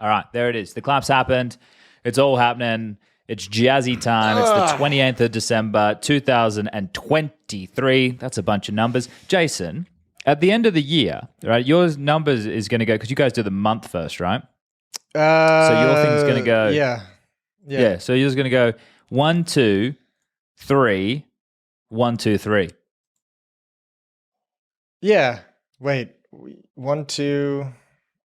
All right, there it is. The claps happened. It's all happening. It's jazzy time. It's the 28th of December, 2023. That's a bunch of numbers. Jason, at the end of the year, right, your numbers is going to go, because you guys do the month first, right? So your thing's going to go. Yeah. So yours going to go 1, 2, 3, 1, 2, 3. Yeah. Wait. 1, 2.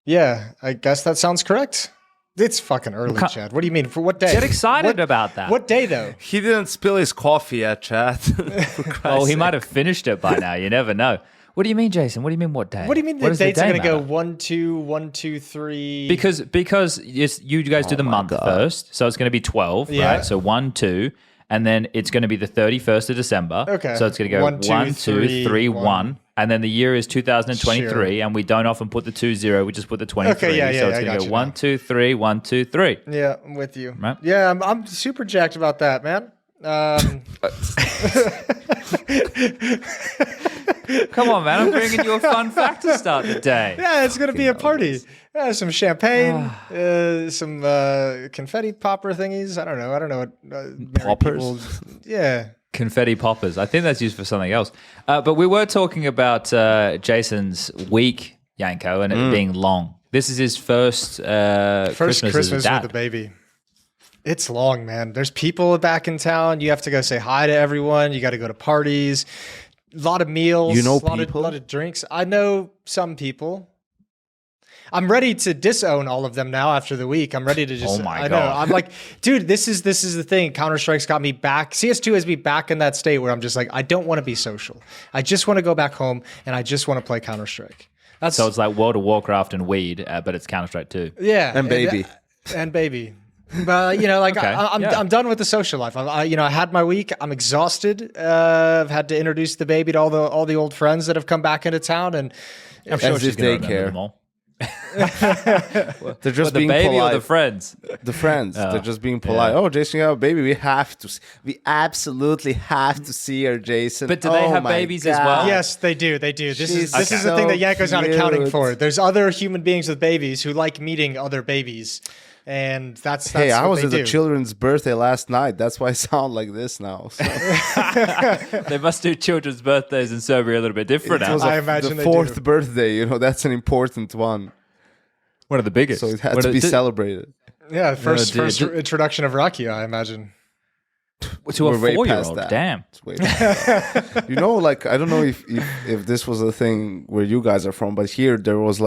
Yeah. I guess that sounds correct. It's fucking early, Chad. What do you mean? For what day? Get excited about that. What day, though? He didn't spill his coffee yet, Chad. Oh, he might have finished it by now. You never know. What do you mean, Jason? What do you mean, what day? What do you mean the dates are going to go 1, 2, 1, 2, 3? Because you guys do the month first, so it's going to be 12, right? So 1, 2, and then it's going to be the 31st of December. Okay. So it's going to go 1, 2, 3, 1. And then the year is 2023, and we don't often put the 20, we just put the 23. Okay, yeah, so it's going to go 1, 2, 3, 1, 2, 3. Yeah, I'm with you. Right? Yeah, I'm super jacked about that, man. Come on, man. I'm bringing you a fun fact to start the day. Yeah, it's going to be a party. Some champagne, some confetti popper thingies. I don't know what poppers? Yeah. Confetti poppers. I think that's used for something else. But we were talking about Jason's week, Yanko, and it being long. This is his first Christmas as a dad. with the baby. It's long, man. There's people back in town. You have to go say hi to everyone. You got to go to parties. A lot of meals. You know a lot of drinks. I know some people. I'm ready to disown all of them now after the week. I'm ready to just. Oh my I God. know. I'm like, dude, this is the thing. Counter-Strike's got me back. CS2 has me back in that state where I'm just like, I don't want to be social. I just want to go back home and I just want to play Counter-Strike. So it's like World of Warcraft and weed, but it's Counter-Strike too. Yeah, And baby. And baby. But like Okay. I'm done with the social life. I had my week. I'm exhausted. I've had to introduce the baby to all the old friends that have come back into town, and I'm sure As she's if going they to remember care. them all. They're just The being baby polite. or the friends? The friends. They're just being polite. Oh, Jason, you have a baby. We absolutely have to see her, Jason. But do they have my babies as God. well? yes, they do. They do. This is She's the thing that so Yanko's not accounting cute. for. There's other human beings with babies who like meeting other babies, and that's Hey, I what was they at do. the children's birthday last night. That's why I sound like this now. So. They must do children's birthdays in Serbia a little bit different It now. was I imagine the they fourth do. birthday. That's an important one. One of the biggest. So it had to be celebrated. Yeah, first dude. introduction of Rakia, I imagine. To a We're way past 4-year-old. that. Damn. It's way past that. I don't know if this was a thing where you guys are from, but here there was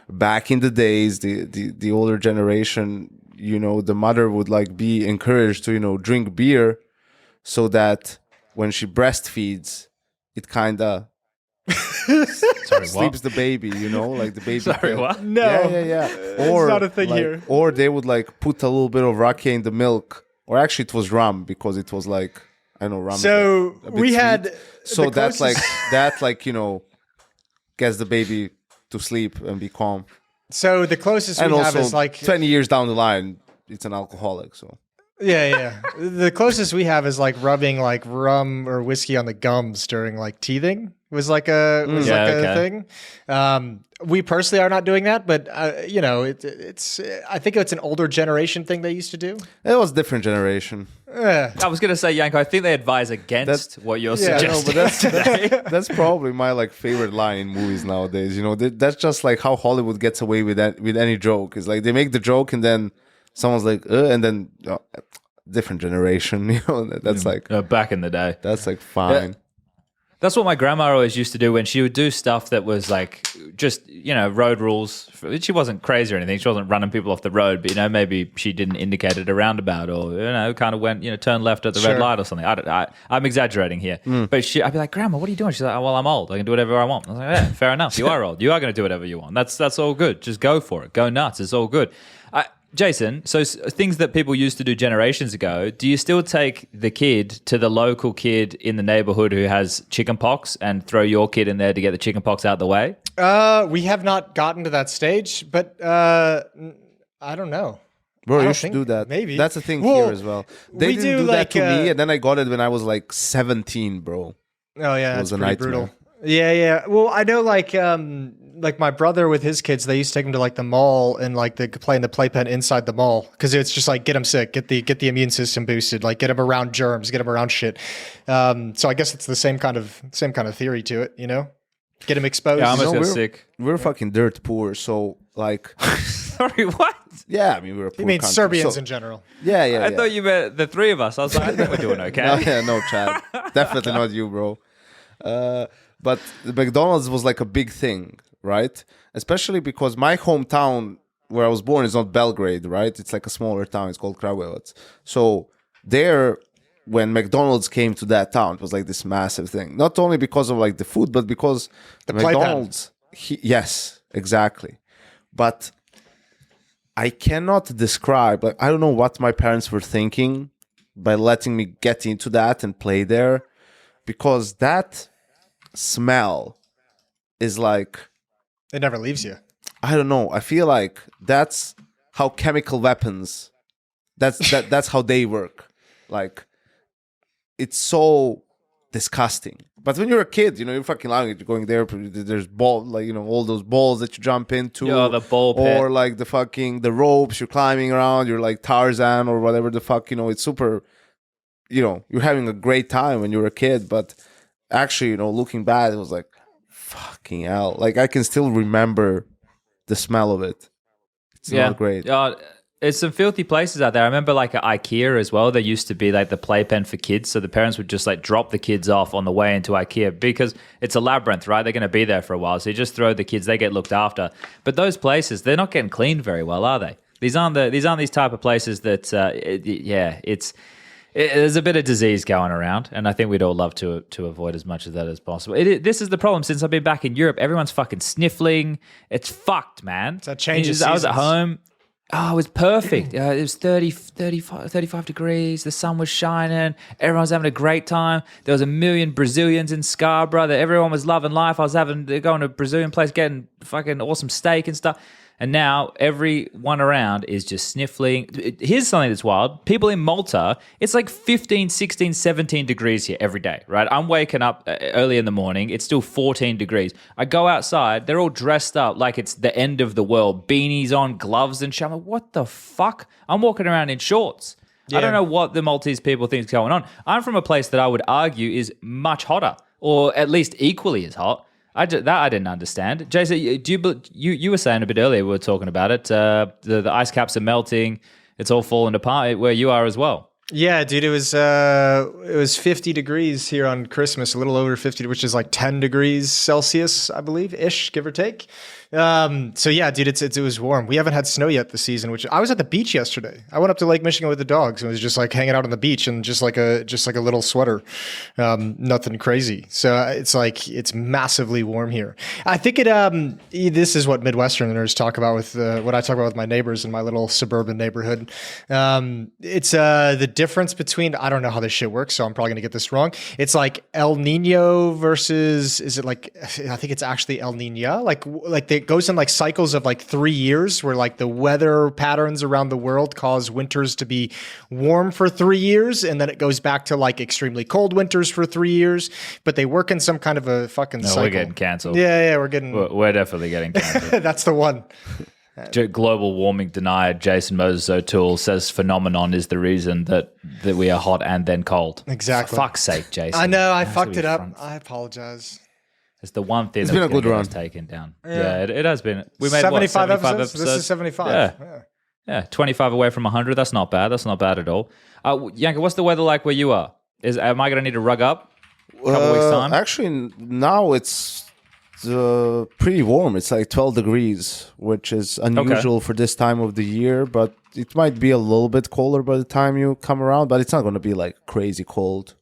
back in the days, the older generation, the mother would be encouraged to, drink beer so that when she breastfeeds, it kind of sleeps the baby, like the baby. Sorry, what? No. Yeah. Or it's not a thing here. Or they would put a little bit of rakia in the milk, or actually it was rum because it was I don't know, rum. So is, a bit we sweet. had So the that's closest- gets the baby to sleep and be calm. So the closest And we also, have is 20 years down the line, it's an alcoholic. So yeah. The closest we have is rubbing rum or whiskey on the gums during teething. Was a thing. We personally are not doing that, but it's. I think it's an older generation thing they used to do. it was a different generation. I was going to say, Yanko, I think they advise against what you're Yeah, no, suggesting. But that's probably my favorite line in movies nowadays. That's just how Hollywood gets away with any joke. It's they make the joke and then someone's and then different generation. That's Back in the day. that's fine. That's what my grandma always used to do when she would do stuff that was just, road rules. She wasn't crazy or anything. She wasn't running people off the road, but, maybe she didn't indicate at a roundabout or, kind of went, turned left at the red light or something. I'm exaggerating here. But I'd be like, Grandma, what are you doing? She's like, oh, well, I'm old. I can do whatever I want. I was like, yeah, fair enough. You are old. You are going to do whatever you want. That's all good. Just go for it. Go nuts. It's all good. Jason, so things that people used to do generations ago, do you still take the kid to the local kid in the neighborhood who has chicken pox and throw your kid in there to get the chicken pox out of the way? We have not gotten to that stage, but I don't know. Bro, I you don't should think- do that. maybe. That's a thing Well, here as well. They we didn't do do that to me, like, and then I got it when I was 17, bro. Oh yeah, was that's a pretty nightmare. brutal. Yeah. Well, I know like my brother with his kids, they used to take them to like the mall and like they could play in the playpen inside the mall because it's just like get them sick, get the immune system boosted, like get them around germs, get them around shit. So I guess it's the same kind of theory to it, you know? Get them exposed. Yeah, I almost got sick. We're fucking dirt poor, so like. Sorry, what? Yeah, I mean we're a poor You mean country, Serbians so, in general? Yeah. I thought you meant the three of us. I was like, I think we're doing okay. No, Chad. Definitely not you, bro. But the McDonald's was like a big thing, right? Especially because my hometown where I was born is not Belgrade, right? It's like a smaller town. It's called Kragujevac. So there, when McDonald's came to that town, it was like this massive thing. Not only because of like the food, but because the McDonald's. Yes, exactly. But I cannot describe. Like, I don't know what my parents were thinking by letting me get into that and play there, because that smell is like, it never leaves you. I don't know. I feel like that's how chemical weapons. That's how they work. Like, it's so disgusting. But when you're a kid, you know, you're fucking loving it. You're going there. There's ball, like, you know, all those balls that you jump into. Yeah, the ball pit. Or like the ropes you're climbing around. You're like Tarzan or whatever the fuck. You know, it's super. You know, you're having a great time when you're a kid. But actually, you know, looking back, it was like, fucking hell. Like, I can still remember the smell of it. It's not great. There's some filthy places out there. I remember like at IKEA as well. There used to be like the playpen for kids. So the parents would just like drop the kids off on the way into IKEA because it's a labyrinth, right? They're going to be there for a while. So you just throw the kids, they get looked after. But those places, they're not getting cleaned very well, are they? These aren't these type of places that, there's a bit of disease going around, and I think we'd all love to avoid as much of that as possible. This is the problem. Since I've been back in Europe, everyone's fucking sniffling. It's fucked, man. So it changes. I was at home. Oh, it was perfect. It was 35 degrees. The sun was shining. Everyone was having a great time. There was 1 million Brazilians in Scarborough. Everyone was loving life. They're going to a Brazilian place, getting fucking awesome steak and stuff. And now everyone around is just sniffling. Here's something that's wild. People in Malta, it's like 15, 16, 17 degrees here every day, right? I'm waking up early in the morning. It's still 14 degrees. I go outside. They're all dressed up like it's the end of the world. Beanies on, gloves and shit. I'm like, what the fuck? I'm walking around in shorts. Yeah. I don't know what the Maltese people think is going on. I'm from a place that I would argue is much hotter, or at least equally as hot. I didn't understand. Jason, you were saying a bit earlier, we were talking about it, the ice caps are melting, it's all falling apart where you are as well. Yeah, dude, it was 50 degrees here on Christmas, a little over 50, which is like 10 degrees Celsius, I believe, ish, give or take. So yeah, dude, it was warm. We haven't had snow yet this season, which I was at the beach yesterday. I went up to Lake Michigan with the dogs and was just like hanging out on the beach and just like a little sweater. Nothing crazy. So it's massively warm here. I think this is what Midwesterners talk about with what I talk about with my neighbors in my little suburban neighborhood. It's the difference between, I don't know how this shit works, so I'm probably gonna get this wrong. It's like El Nino versus, is it like, I think it's actually El Nina, like it goes in like cycles of like 3 years where like the weather patterns around the world cause winters to be warm for 3 years, and then it goes back to like extremely cold winters for 3 years, but they work in some kind of a fucking cycle. We're getting cancelled. Yeah, we're definitely getting cancelled. That's the one. Global warming denier Jason Moses O'Toole says phenomenon is the reason that we are hot and then cold. Exactly. For fuck's sake, Jason. I know, I fucked it up. I apologize. It's the one thing that's been a good run taken down. Yeah, it has been. We made 75 episodes? This is 75. Yeah. 25 away from 100. That's not bad. That's not bad at all. Yanka, what's the weather like where you are? Am I going to need to rug up a couple weeks time? Actually, now it's pretty warm. It's like 12 degrees, which is unusual for this time of the year, but it might be a little bit colder by the time you come around, but it's not going to be like crazy cold.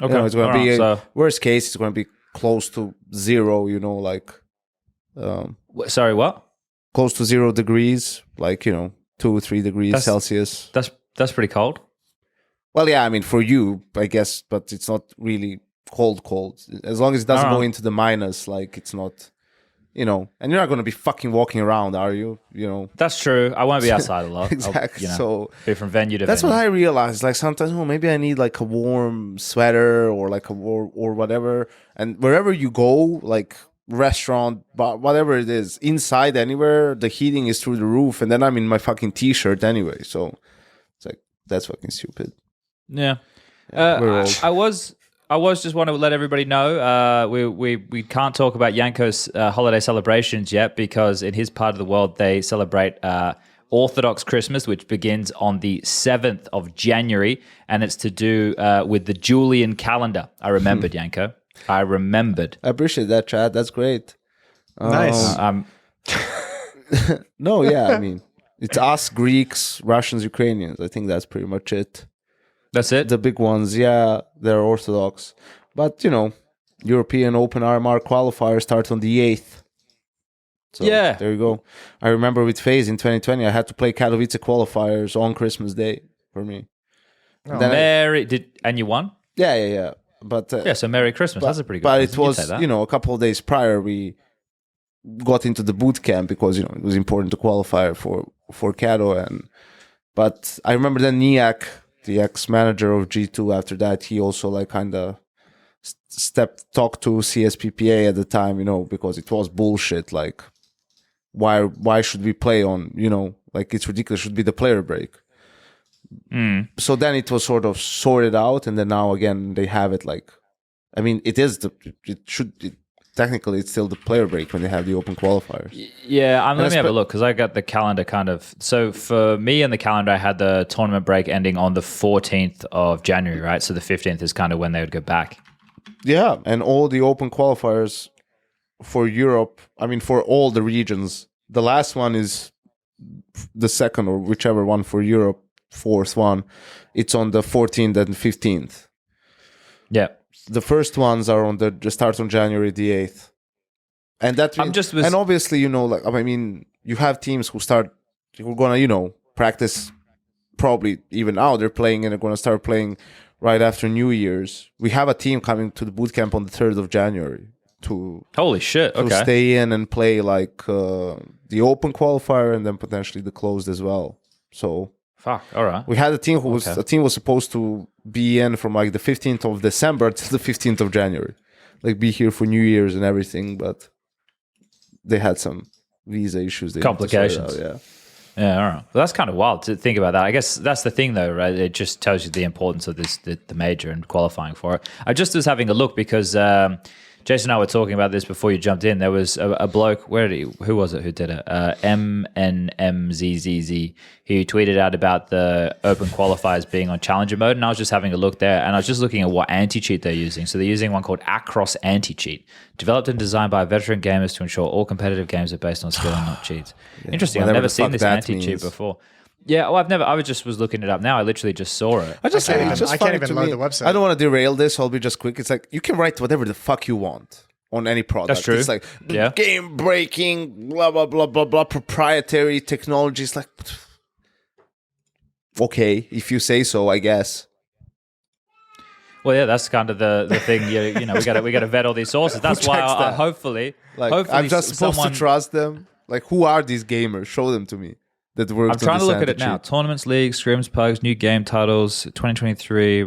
Okay. It's going to be, worst case, it's going to be close to zero, like... sorry, what? Close to 0 degrees, like, 2 or 3 degrees Celsius. That's pretty cold. Well, yeah, I mean, for you, I guess, but it's not really cold. As long as it doesn't go into the minus, like, it's not... and you're not going to be fucking walking around, are you? That's true. I won't be outside a lot. Exactly. So be from venue to that's venue. What I realized. Like sometimes, maybe I need like a warm sweater or like or whatever. And wherever you go, like restaurant, but whatever it is, inside anywhere, the heating is through the roof, and then I'm in my fucking t-shirt anyway. So it's like that's fucking stupid. Yeah. We're old. I was just want to let everybody know we can't talk about Yanko's holiday celebrations yet because in his part of the world they celebrate Orthodox Christmas, which begins on the 7th of January, and it's to do with the Julian calendar. I remembered, Yanko. I remembered. I appreciate that, Chad. That's great. Nice. No, yeah, I mean, it's us, Greeks, Russians, Ukrainians. I think that's pretty much it. That's it? The big ones, yeah, they're Orthodox. But, European Open RMR qualifier starts on the 8th. So, yeah. There you go. I remember with FaZe in 2020, I had to play Katowice qualifiers on Christmas Day for me. Oh. And you won? Yeah. But so Merry Christmas. That's a pretty good But present. it was, a couple of days prior, we got into the boot camp because, it was important to qualify for Kato. But I remember then Niak, the ex-manager of G2, after that, he also kind of talked to CSPPA at the time, because it was bullshit. Like, why should we play on, it's ridiculous. It should be the player break. So then it was sort of sorted out, and then now again they have it technically it's still the player break when they have the open qualifiers. Yeah, let me have a look because I got the calendar so for me in the calendar I had the tournament break ending on the 14th of January, right? So the 15th is kind of when they would go back. Yeah, and all the open qualifiers for Europe, for all the regions, the last one is the second or whichever one for Europe, fourth one, it's on the 14th and 15th. Yeah. The first ones are on the starts on January the 8th. And that and obviously, you have teams who are gonna, practice probably even now they're playing and they're gonna start playing right after New Year's. We have a team coming to the boot camp on the 3rd of January to holy shit, okay. To stay in and play the open qualifier and then potentially the closed as well. So fuck, all right. We had a team who was supposed to be in from the 15th of December to the 15th of January. Be here for New Year's and everything, but they had some visa issues. Complications. Yeah. Yeah, all right. Well, that's kind of wild to think about that. I guess that's the thing, though, right? It just tells you the importance of the major and qualifying for it. I just was having a look because Jason and I were talking about this before you jumped in. There was a bloke, who was it who did it? MNMZZZ. He tweeted out about the open qualifiers being on challenger mode, and I was just having a look there, and I was just looking at what anti-cheat they're using. So they're using one called Across Anti-Cheat, developed and designed by veteran gamers to ensure all competitive games are based on skill and not cheats. Yeah. Interesting. I've never seen this anti-cheat before. Yeah, well, I was looking it up now. I literally just saw it. I can't even load the website. I don't want to derail this. I'll be just quick. It's you can write whatever the fuck you want on any product. That's true. It's game breaking, blah, blah, blah, blah, blah, proprietary technology. It's okay, if you say so, I guess. Well, yeah, that's kind of the thing. We got to vet all these sources. That's why I hopefully I'm just supposed to trust them. Who are these gamers? Show them to me. I'm trying to look at it now. Tournaments, leagues, scrims, pugs, new game titles, 2023. I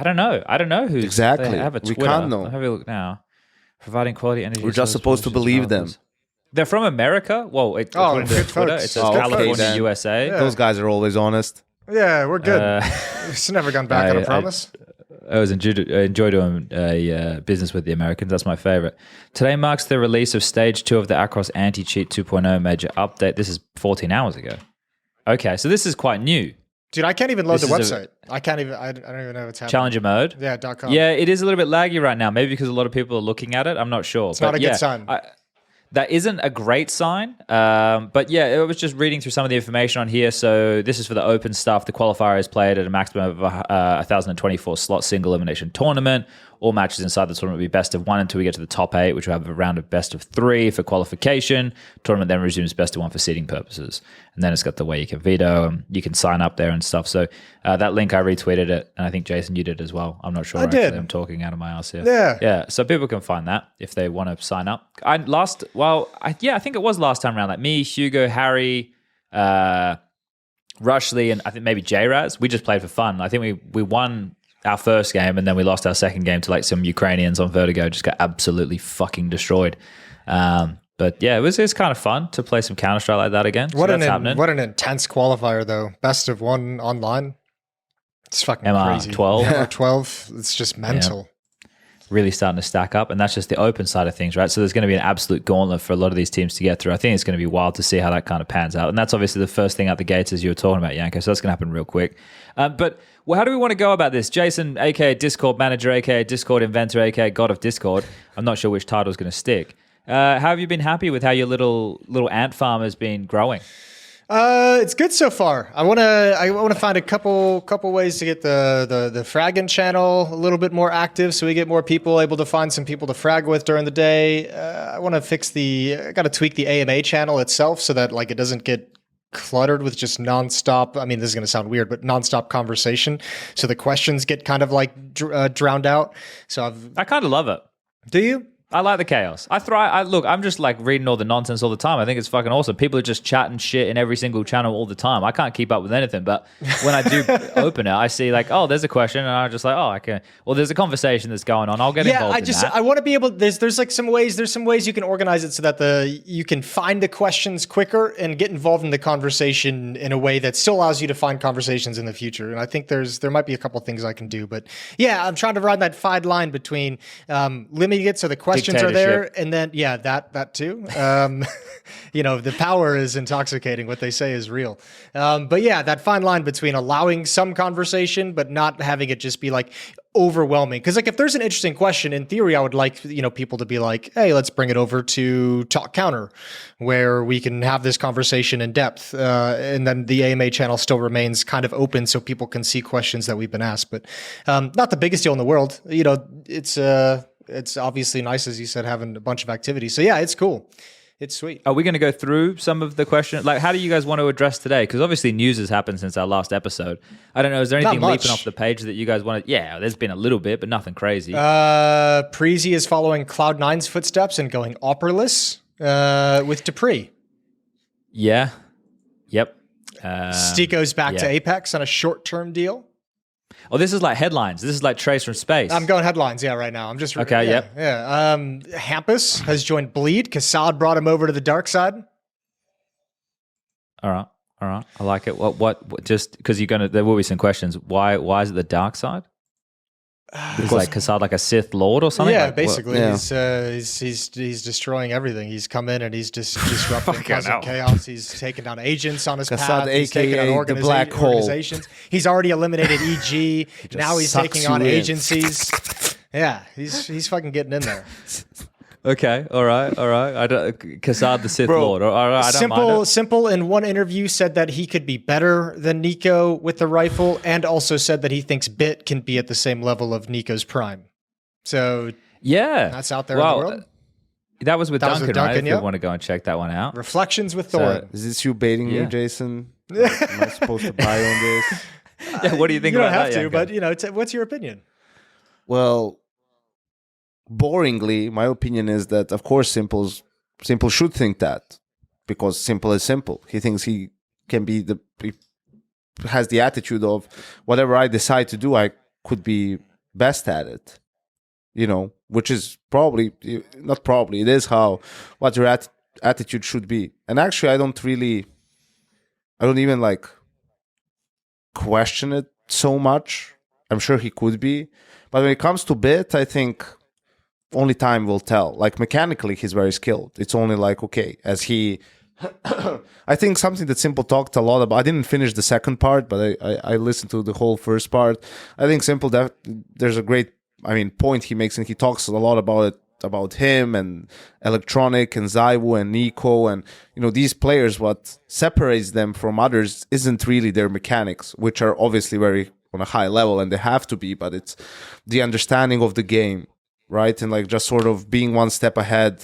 don't know who's exactly. They have a Twitter. We can't know. I'll have a look now. Providing quality energy. We're just supposed to believe them. They're from America. Well, according to Twitter, it says California, USA. Yeah. Those guys are always honest. Yeah, we're good. It's never gone back on a promise. I always enjoy doing business with the Americans. That's my favorite. Today marks the release of Stage 2 of the Across Anti-Cheat 2.0 major update. This is 14 hours ago. Okay, so this is quite new. Dude, I can't even load the website. I don't even know what's happening. Challenger mode? Yeah, .com. Yeah, it is a little bit laggy right now. Maybe because a lot of people are looking at it. I'm not sure. It's not a good sign. That isn't a great sign, but yeah, I was just reading through some of the information on here. So this is for the open stuff. The qualifier is played at a maximum of 1,024 slot single elimination tournament. All matches inside the tournament will be best of one until we get to the top 8, which will have a round of best of 3 for qualification. Tournament then resumes best of 1 for seeding purposes. And then it's got the way you can veto, you can sign up there and stuff. So that link, I retweeted it, and I think, Jason, you did as well. I'm not sure. I did. I'm talking out of my ass here. Yeah. Yeah, so people can find that if they want to sign up. I think it was last time around. Me, Hugo, Harry, Rushley, and I think maybe J-Raz. We just played for fun. I think we won our first game, and then we lost our second game to like some Ukrainians on Vertigo. Just got absolutely fucking destroyed. But yeah, it's kind of fun to play some Counter-Strike like that again. What an intense qualifier though. Best of 1 online. It's fucking crazy. 12. MR12. It's just mental. Yeah. Really starting to stack up, and that's just the open side of things, right? So there's going to be an absolute gauntlet for a lot of these teams to get through. I think it's going to be wild to see how that kind of pans out, and that's obviously the first thing out the gates, as you were talking about, Yanko. So that's going to happen real quick. But how do we want to go about this? Jason, aka Discord manager, aka Discord inventor, aka God of Discord. I'm not sure which title is going to stick. How have you been happy with how your little ant farm has been growing? It's good so far. I wanna find a couple ways to get the fragging channel a little bit more active, so we get more people able to find some people to frag with during the day. I want to I got to tweak the AMA channel itself so that like it doesn't get cluttered with just nonstop. I mean, this is going to sound weird, but nonstop conversation. So the questions get kind of like drowned out. So I kind of love it. Do you? I like the chaos. I thrive. Look, I'm just like reading all the nonsense all the time. I think it's fucking awesome. People are just chatting shit in every single channel all the time. I can't keep up with anything, but when I do open it, I see like, oh, there's a question, and I'm just like, oh, okay. Well, there's a conversation that's going on. I'll get involved in that. I want to be able. There's like some ways. There's some ways you can organize it so that you can find the questions quicker and get involved in the conversation in a way that still allows you to find conversations in the future. And I think there might be a couple things I can do, but yeah, I'm trying to ride that fine line between limiting it so the questions are there, and then that too. The power is intoxicating. What they say is real. But yeah, that fine line between allowing some conversation but not having it just be like overwhelming. Because like if there's an interesting question, in theory, I would like people to be like, hey, let's bring it over to Talk Counter, where we can have this conversation in depth, and then the AMA channel still remains kind of open so people can see questions that we've been asked. But not the biggest deal in the world. It's obviously nice, as you said, having a bunch of activities. So yeah, it's cool. It's sweet. Are we going to go through some of the questions? Like, how do you guys want to address today? Because obviously news has happened since our last episode. I don't know. Is there anything leaping off the page that you guys want to... Yeah, there's been a little bit, but nothing crazy. Preezy is following Cloud9's footsteps and going opperless with Dupree. Yeah. Yep. Stico's back to Apex on a short-term deal. Oh, this is like headlines. This is like Trace from space. I'm going headlines, right now. I'm just... Okay, yep. Yeah. Hampus has joined Bleed. Kassad brought him over to the dark side. All right. I like it. What just because there will be some questions. Why is it the dark side? Is like Kassad like a Sith Lord or something? Yeah, like, basically. He's destroying everything. He's come in and he's just disrupting, causing chaos. He's taking down agents on his path. He's taking down organizations. He's already eliminated EG. Now he's taking on agencies. Yeah, he's fucking getting in there. Okay, all right. Kassad the Sith Lord. All right, I don't mind it. Simple in one interview said that he could be better than Niko with the rifle, and also said that he thinks Bit can be at the same level of Niko's prime. So yeah, that's out there in the world. That was with Duncan, right? If you want to go and check that one out. Reflections with Thorin. Is this you baiting me, Jason? Am I supposed to buy on this? Yeah, what do you think about that? You don't have to, but what's your opinion? Well, boringly, my opinion is that, of course, Simple should think that, because Simple is Simple. He thinks he can he has the attitude of whatever I decide to do, I could be best at it. Which is it is what your attitude should be. And actually, I don't even like question it so much. I'm sure he could be. But when it comes to Bit, I think only time will tell. Like mechanically, he's very skilled. It's only like, okay, as he... I think something that Simple talked a lot about. I didn't finish the second part, but I listened to the whole first part. I think Simple, there's a great point he makes, and he talks a lot about him and Electronic and Zywu and Niko and these players. What separates them from others isn't really their mechanics, which are obviously very on a high level, and they have to be, but it's the understanding of the game, right? And like just sort of being one step ahead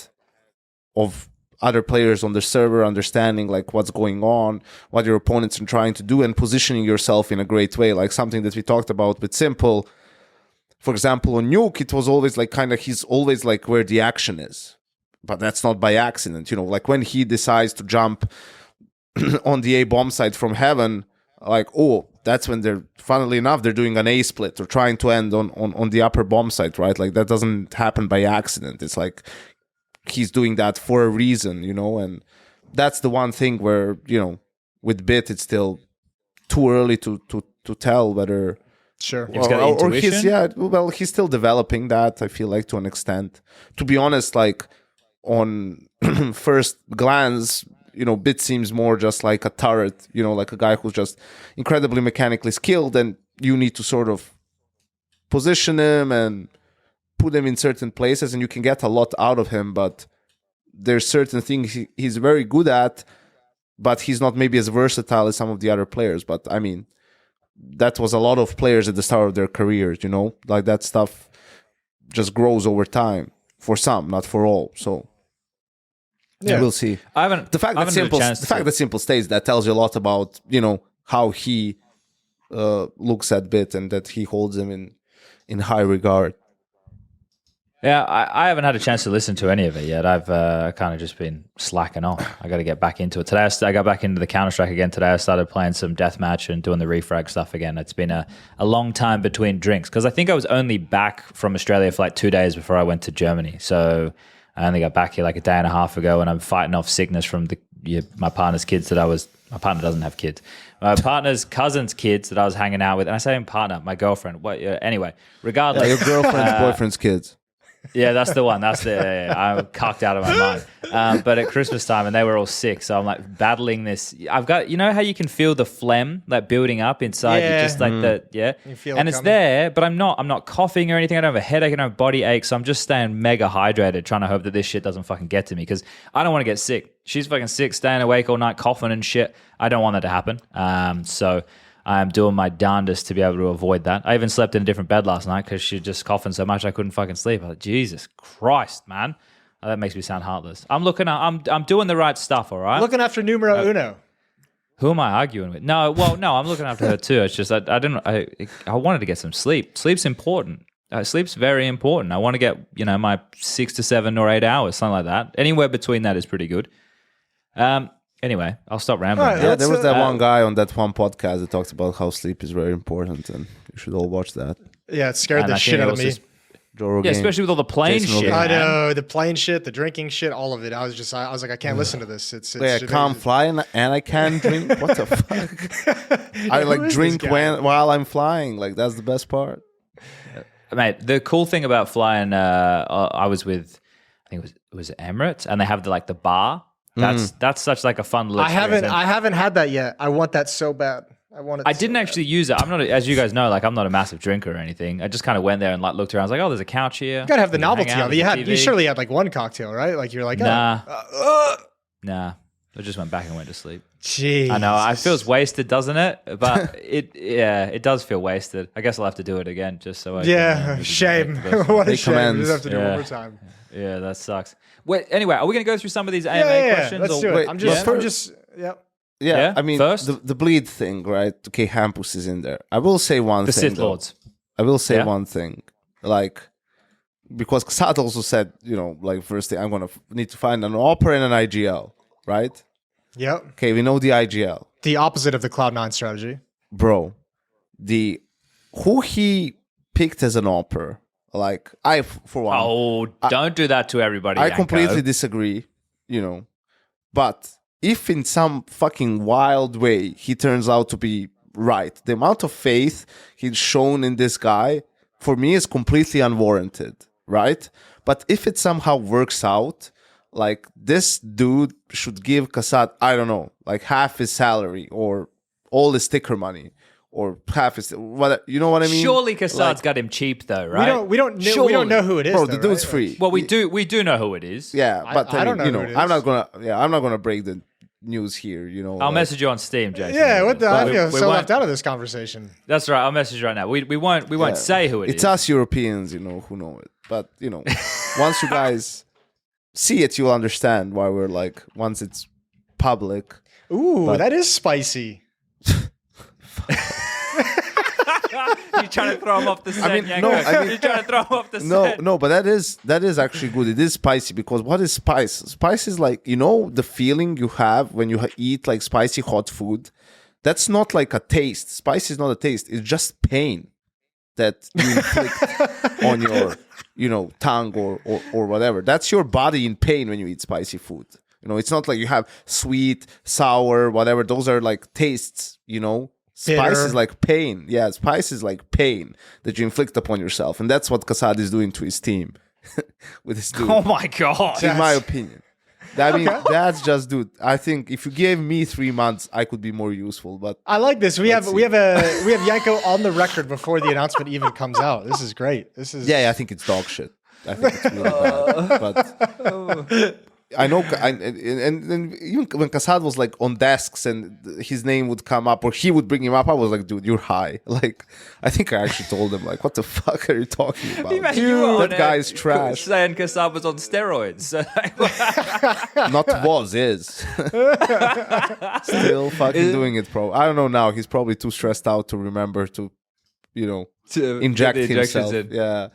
of other players on the server, understanding like what's going on, what your opponents are trying to do, and positioning yourself in a great way. Like something that we talked about with Simple, for example, on Nuke, it was always like he's always like where the action is, but that's not by accident. Like when he decides to jump on the A bomb site from heaven, like, oh, that's when they're, funnily enough, they're doing an A split or trying to end on the upper bomb site, right? Like that doesn't happen by accident. It's like he's doing that for a reason, and that's the one thing where, with Bit, it's still too early to tell whether. Sure. Or he's still developing that, I feel like, to an extent. To be honest, like on first glance, Bit seems more just like a turret, like a guy who's just incredibly mechanically skilled, and you need to sort of position him and put him in certain places, and you can get a lot out of him, but there's certain things he's very good at, but he's not maybe as versatile as some of the other players. But I mean, that was a lot of players at the start of their careers, like that stuff just grows over time for some, not for all. So yeah, we'll see. The fact that Simple stays, that tells you a lot about, how he looks at Bit and that he holds him in high regard. Yeah, I haven't had a chance to listen to any of it yet. I've kind of just been slacking off. I got to get back into it. Today, I got back into the Counter-Strike again. Today, I started playing some deathmatch and doing the refrag stuff again. It's been a long time between drinks because I think I was only back from Australia for like 2 days before I went to Germany. So I only got back here like a day and a half ago, and I'm fighting off sickness from my partner's kids my partner doesn't have kids. My partner's cousin's kids that I was hanging out with. And I say partner, my girlfriend. Anyway, regardless. Your girlfriend's boyfriend's kids. Yeah, that's the one. That's I'm cocked out of my mind. But at Christmas time, and they were all sick, so I'm like battling this. I've got, how you can feel the phlegm like building up inside you, just like You feel and it's coming. there, but I'm not coughing or anything. I don't have a headache. I don't have body ache, so I'm just staying mega hydrated, trying to hope that this shit doesn't fucking get to me because I don't want to get sick. She's fucking sick, staying awake all night, coughing and shit. I don't want that to happen. So I'm doing my darndest to be able to avoid that. I even slept in a different bed last night because she was just coughing so much I couldn't fucking sleep. I was like, Jesus Christ, man. Oh, that makes me sound heartless. I'm doing the right stuff, all right? Looking after numero uno. Who am I arguing with? No, I'm looking after her too. It's just I wanted to get some sleep. Sleep's important. Sleep's very important. I want to get, my 6 to 7 or 8 hours, something like that. Anywhere between that is pretty good. Anyway, I'll stop rambling. Right, yeah, there was that one guy on that one podcast that talks about how sleep is very important, and you should all watch that. Yeah, it scared the shit out of me. Yeah, especially with all the plane shit. I know, the plane shit, the drinking shit, all of it. I was like, I can't listen to this. It's I can't fly and I can't drink. What the fuck? I like drink while I'm flying. Like that's the best part. Mate, the cool thing about flying, I was with, I think it was Emirates, and they have the bar. That's such like a fun little experience. I haven't had that yet. I want that so bad. I didn't actually use it. I'm not, as you guys know, like I'm not a massissive drinker or anything. I just kind of went there and like looked around. I was like, oh, there's a couch here. You gotta have the novelty of it. You surely had like one cocktail, right? Like you're like, nah. I just went back and went to sleep. Jeez. I know. It feels wasted, doesn't it? But it does feel wasted. I guess I'll have to do it again just so I shame. What a shame. You have to do it one more time. Yeah, that sucks. Wait, anyway, are we going to go through some of these AMA questions? Let's do it. Yeah, I mean, first? The bleed thing, right? Okay, Hampus is in there. I will say one thing. The Sith Lords. I will say one thing. Like, because Ksat also said, like, first thing, I'm going to need to find an AWPer and an IGL, right? Yep. Okay, we know the IGL. The opposite of the Cloud9 strategy. Bro, who he picked as an AWPer, like, for one. Oh, don't do that to everybody, I Yanko. completely disagree, but if in some fucking wild way he turns out to be right, the amount of faith he's shown in this guy, for me, is completely unwarranted, right? But if it somehow works out, like, this dude should give Kasat, I don't know, like half his salary or all his sticker money. Or half his, you know what I mean? Surely Kassad's got him cheap though, right? We don't know who it is. Bro, the dude's free. Well, we do know who it is. Yeah, but I don't know who it is. I'm not gonna break the news here. I'll message you on Steam, Jason. Yeah, what the? I feel so left out of this conversation. That's right. I'll message you right now. We won't say who it is. It's us Europeans, who know it. But once you guys see it, you'll understand why we're like. Once it's public. Ooh, that is spicy. You're trying to throw him off the set, You're trying to throw him off the set. No, but that is actually good. It is spicy because what is spice? Spice is like, the feeling you have when you eat like spicy hot food. That's not like a taste. Spice is not a taste. It's just pain that you inflict on your, tongue or whatever. That's your body in pain when you eat spicy food. It's not like you have sweet, sour, whatever. Those are like tastes, Spice is like pain. Yeah, spice is like pain that you inflict upon yourself. And that's what Kasad is doing to his team with his dude. Oh my God. In my opinion. I mean, that's just, dude. I think if you gave me 3 months, I could be more useful. But I like this. We have Yanko on the record before the announcement even comes out. This is great. This is I think it's dog shit. I think it's really bad. But I know, and even when Kasad was like on desks and his name would come up or he would bring him up, I was like, dude, you're high. Like, I think I actually told him, like, what the fuck are you talking about? Dude, that guy is trash. Saying Kasad was on steroids. Not was, is. Still fucking doing it, bro. I don't know now. He's probably too stressed out to remember to inject himself. Yeah.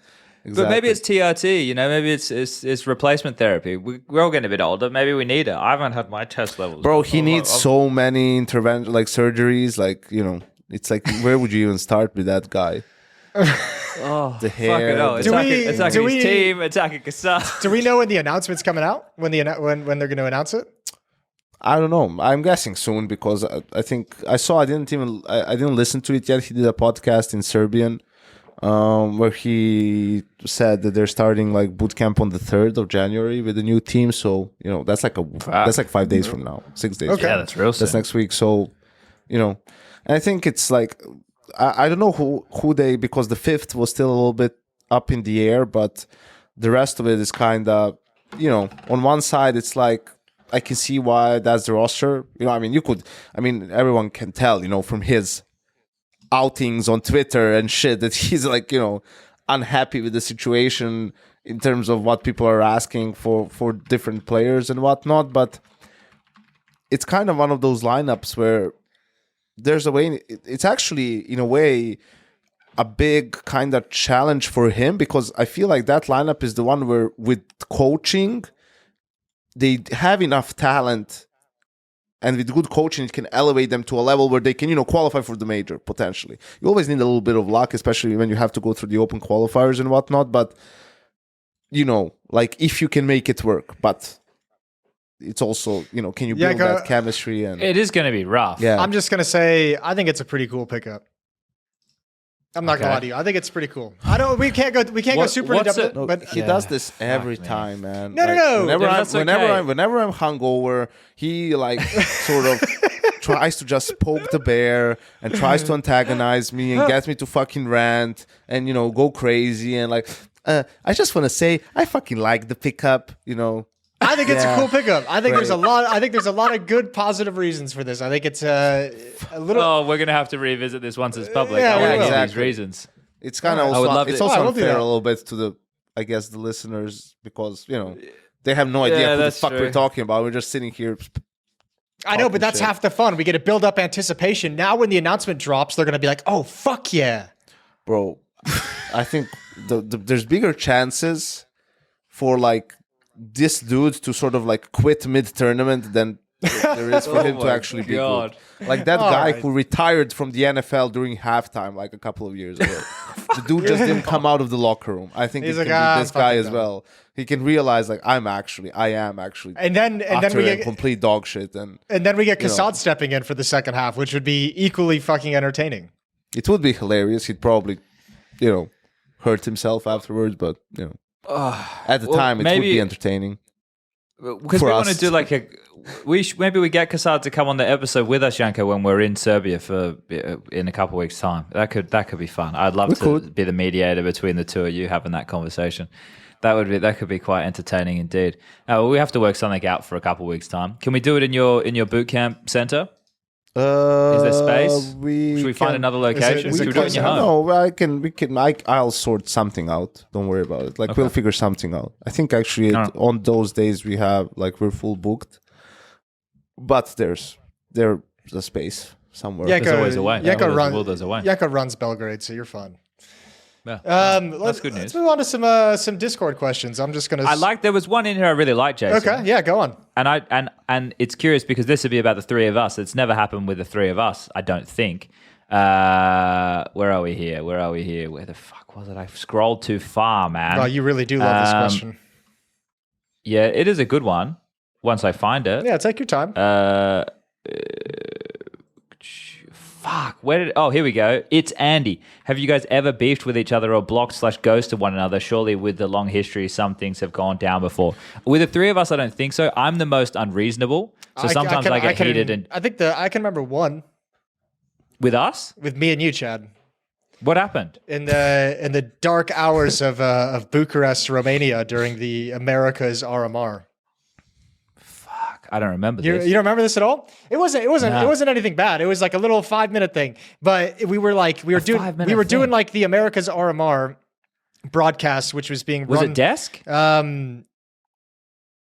Exactly. But maybe it's TRT, maybe it's replacement therapy. We're all getting a bit older. Maybe we need it. I haven't had my test levels. Bro, he needs so many interventions, like surgeries, like, it's like, where would you even start with that guy? The hair. Attacking his team, attacking Kasad. Do we know when the announcement's coming out? When they're going to announce it? I don't know. I'm guessing soon because I think I didn't listen to it yet. He did a podcast in Serbian. Where he said that they're starting like boot camp on the 3rd of January with a new team. So, that's like 5 days from now, 6 days. Okay. Yeah, that's real soon. That's next week. So, and I think it's like, I don't know who they, because the 5th was still a little bit up in the air, but the rest of it is kind of, on one side, it's like, I can see why that's the roster. Everyone can tell, from his outings on Twitter and shit that he's like, unhappy with the situation in terms of what people are asking for different players and whatnot. But it's kind of one of those lineups where there's a way, it's actually in a way a big kind of challenge for him, because I feel like that lineup is the one where with coaching, they have enough talent. And with good coaching, it can elevate them to a level where they can, qualify for the major, potentially. You always need a little bit of luck, especially when you have to go through the open qualifiers and whatnot. But, like, if you can make it work. But it's also, can you build that chemistry? And it is going to be rough. Yeah. I'm just going to say, I think it's a pretty cool pickup. I'm not gonna lie to you. I think it's pretty cool. We can't go super in depth. But he does this every time, man. No. Whenever I'm hungover, he like sort of tries to just poke the bear and tries to antagonize me and gets me to fucking rant and go crazy and like. I just want to say I fucking like the pickup. I think it's a cool pickup. I think there's a lot of good positive reasons for this. I think it's a little. Oh, we're gonna have to revisit this once it's public. Yeah, I want to exactly. hear these reasons. It's kind of also, it's also we'll do unfair that. a little bit to the listeners because they have no idea who the fuck we're talking about. We're just sitting here. I know, but that's half the fun. We get to build up anticipation. Now, when the announcement drops, they're gonna be like, "Oh fuck yeah, bro!" I think there's bigger chances for like this dude to sort of like quit mid-tournament than there is for him to actually be good. Like that guy who retired from the NFL during halftime like a couple of years ago. The dude just didn't come out of the locker room. I think it can be this guy as well. He can realize like I am actually and then we get complete dog shit and then we get Kasad stepping in for the second half, which would be equally fucking entertaining. It would be hilarious. He'd probably hurt himself afterwards, but at the time, it would be entertaining. Because we want to do like maybe we get Kasad to come on the episode with us, Janko, when we're in Serbia in a couple of weeks' time. That could be fun. I'd love to be the mediator between the two of you having that conversation. That could be quite entertaining indeed. We have to work something out for a couple of weeks' time. Can we do it in your boot camp center? Is there space? Should we find another location? Should we do it in your home? No, I'll sort something out. Don't worry about it. Like we'll figure something out. I think actually on those days we have we're full booked, but there's a space somewhere. Yeko, there's always a way. Yeko runs Belgrade, so you're fine. Yeah. That's good news. Let's move on to some Discord questions. I'm just gonna. There was one in here I really liked, Jason. Okay, yeah, go on. And it's curious because this would be about the three of us. It's never happened with the three of us, I don't think. Where are we here? Where the fuck was it? I scrolled too far, man. Oh, you really do love this question. Yeah, it is a good one. Once I find it. Yeah, take your time. Fuck. Here we go. It's Andy. Have you guys ever beefed with each other or blocked/ghosted one another? Surely with the long history, some things have gone down before. With the three of us, I don't think so. I'm the most unreasonable. So sometimes I get heated. And I think I can remember one. With us? With me and you, Chad. What happened? In the dark hours of Bucharest, Romania during the America's RMR. I don't remember this. You don't remember this at all? It wasn't anything bad. It was like a little 5-minute thing. But we were doing like the America's RMR broadcast, which was being run. Was it desk?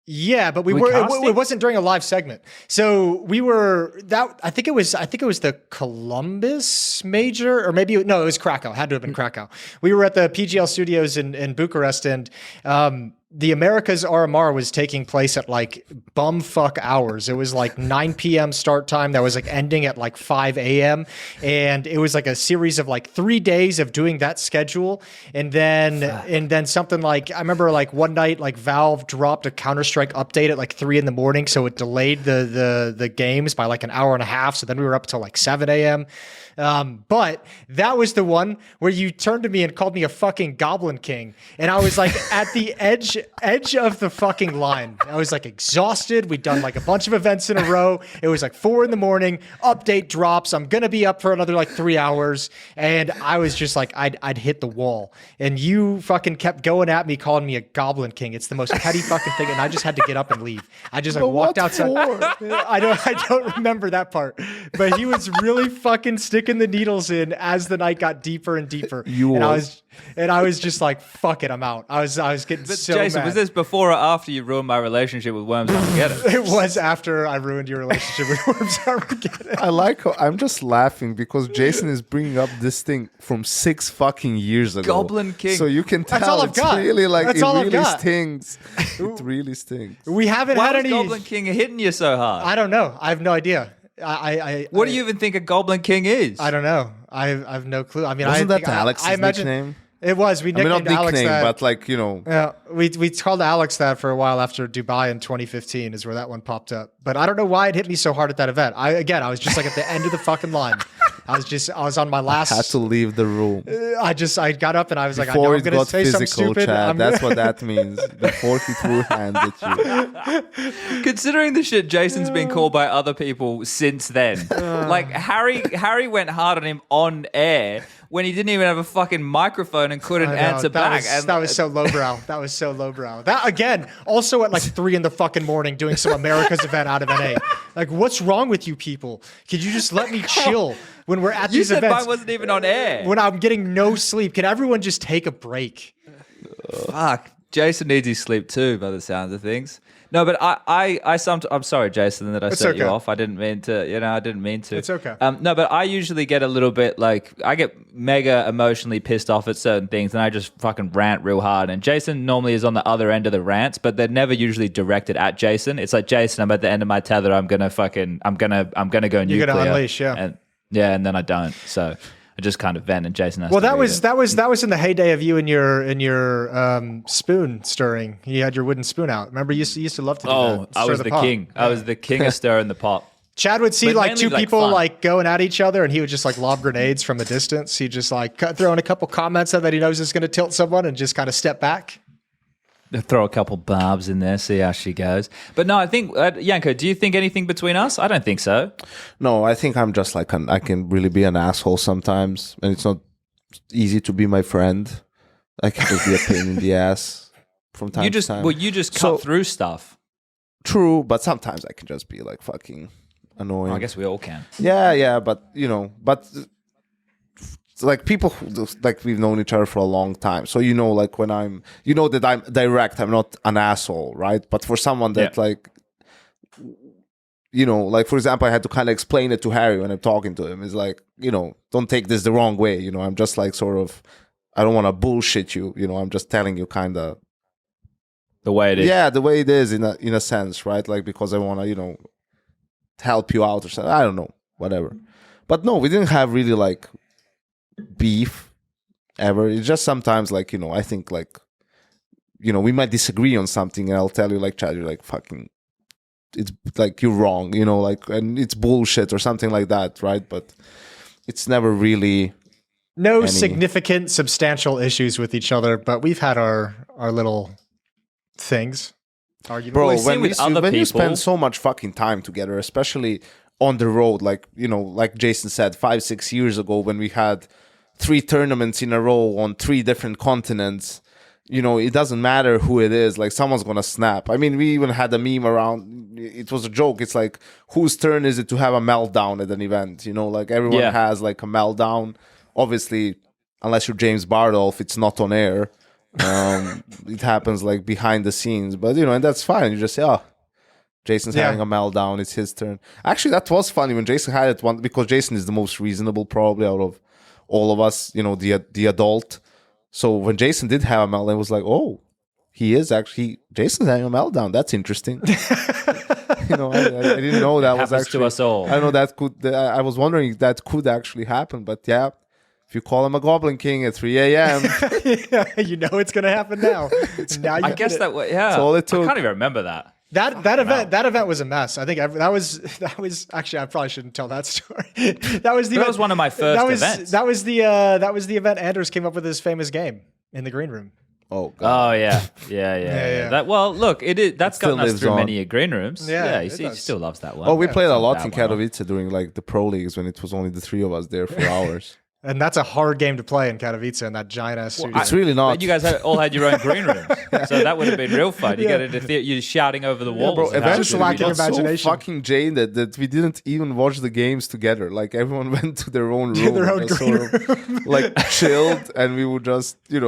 Yeah, but it wasn't during a live segment. So I think it was the Columbus major, or maybe it was Krakow. It had to have been Krakow. We were at the PGL studios in Bucharest, and the America's RMR was taking place at like bumfuck hours. It was like 9 p.m. start time that was like ending at like 5 a.m. And it was like a series of like 3 days of doing that schedule. And then something like, I remember like one night, like Valve dropped a Counter-Strike update at like 3 a.m. So it delayed the games by like an hour and a half. So then we were up till like 7 a.m. But that was the one where you turned to me and called me a fucking Goblin King. And I was like at the edge of the fucking line. I was like exhausted. We'd done like a bunch of events in a row. It was like 4 a.m. Update drops. I'm going to be up for another like 3 hours. And I was just like, I'd hit the wall. And you fucking kept going at me, calling me a Goblin King. It's the most petty fucking thing. And I just had to get up and leave. I just like walked outside. I don't remember that part. But he was really fucking sticking the needles in as the night got deeper and deeper. And I was just like, fuck it, I'm out. I was getting so Jason, mad. was this before or after you ruined my relationship with Worms Armageddon? It was after I ruined your relationship with Worms Armageddon. I like how I'm just laughing because Jason is bringing up this thing from 6 fucking years ago. Goblin King. So you can tell That's all I've got. Really like That's it all I've really got. stings. It really stings. We haven't Why had was any. Goblin King hitting you so hard? I don't know. I have no idea. What do you even think a Goblin King is? I don't know. I have no clue. I mean, Wasn't that Alex's nickname? It was. We nicknamed not Alex nickname, that. but like, you know. Yeah, we called Alex that for a while after Dubai in 2015 is where that one popped up. But I don't know why it hit me so hard at that event. I was just like at the end of the fucking line. I was on my last. I had to leave the room. I got up and I was like, I Before know I'm it going to got say something physical, stupid. Chad. That's what that means. Before he threw hands at you. Considering the shit Jason's been called by other people since then. Like Harry went hard on him on air when he didn't even have a fucking microphone and couldn't answer back. That was so lowbrow. That was so lowbrow. That again, also at like 3 a.m. doing some America's event out of NA. Like, what's wrong with you people? Could you just let me chill when we're at these events? You said mine wasn't even on air. When I'm getting no sleep. Can everyone just take a break? Fuck. Jason needs his sleep too, by the sounds of things. No, but I'm sorry, Jason, that I set you off. I didn't mean to, I didn't mean to. It's okay. No, but I usually get a little bit like, I get mega emotionally pissed off at certain things and I just fucking rant real hard. And Jason normally is on the other end of the rants, but they're never usually directed at Jason. It's like, Jason, I'm at the end of my tether. I'm going to go nuclear. You're going to unleash, yeah. And then I don't. So I just kind of vent, and Jason has well, to that was in the heyday of you and your spoon stirring. You had your wooden spoon out. Remember, you used to love to do that. Oh, I was the king. I was the king of stirring the pot. Chad would see But like mainly, two like, people fun. like going at each other, and he would just like lob grenades from a distance. He just like throw in a couple comments that he knows is going to tilt someone, and just kind of step back. Throw a couple barbs in there, see how she goes. But no, I think, Yanko, do you think anything between us? I don't think so. No, I think I'm just like, I can really be an asshole sometimes. And it's not easy to be my friend. I can just be a pain in the ass from time to time. Well, you just cut through stuff. True, but sometimes I can just be like fucking annoying. Well, I guess we all can. Yeah, but like people who, like we've known each other for a long time, so like when that I'm direct, I'm not an asshole, right? But for someone that like like for example, I had to kind of explain it to Harry when I'm talking to him. It's like, don't take this the wrong way, I'm just like sort of I don't want to bullshit you. You know, I'm just telling you kind of the way it is. Yeah, the way it is in a sense, right? Like because I want to, you know, help you out or something. I don't know, whatever. But no, we didn't have really like beef ever. It's just sometimes like, you know, I think like, you know, we might disagree on something, and I'll tell you like, Chad, you're like fucking. It's like you're wrong, you know, like, and it's bullshit or something like that, right? But it's never really significant, substantial issues with each other, but we've had our little things. Arguments. Bro, when you spend so much fucking time together, especially on the road, like, you know, like Jason said, 5-6 years ago when we had 3 tournaments in a row on 3 different continents. You know, it doesn't matter who it is. Like, someone's going to snap. I mean, we even had a meme around. It was a joke. It's like, whose turn is it to have a meltdown at an event? You know, like, everyone has, like, a meltdown. Obviously, unless you're James Bardolph, it's not on air. It happens, like, behind the scenes. But, you know, and that's fine. You just say, oh, Jason's having a meltdown. It's his turn. Actually, that was funny when Jason had it one, because Jason is the most reasonable, probably, out of all of us, you know, the adult. So when Jason did have a meltdown, it was like, oh, Jason's having a meltdown. That's interesting. You know, I didn't know that was actually to us all. I know that could. I was wondering if that could actually happen, but yeah, if you call him a Goblin King at 3 a.m., you know it's gonna happen now. I guess that way. Yeah, all it took. I can't even remember that. That event was a mess. I think that was actually, I probably shouldn't tell that story. That was one of my first events. That was the event Anders came up with his famous game in the green room. Oh God. Oh yeah. That, well, look, that's gotten us through many green rooms. Yeah, he still loves that one. Oh, we played a lot in Katowice during like the pro leagues when it was only the 3 of us there for hours. And that's a hard game to play in Katowice in that giant ass studio. It's really not. But you guys all had your own green rooms, so that would have been real fun. You get into you're shouting over the walls. Bro, eventually lacking we got imagination. so fucking jaded that we didn't even watch the games together. Like everyone went to their own room, their own green room. Like chilled, and we would just do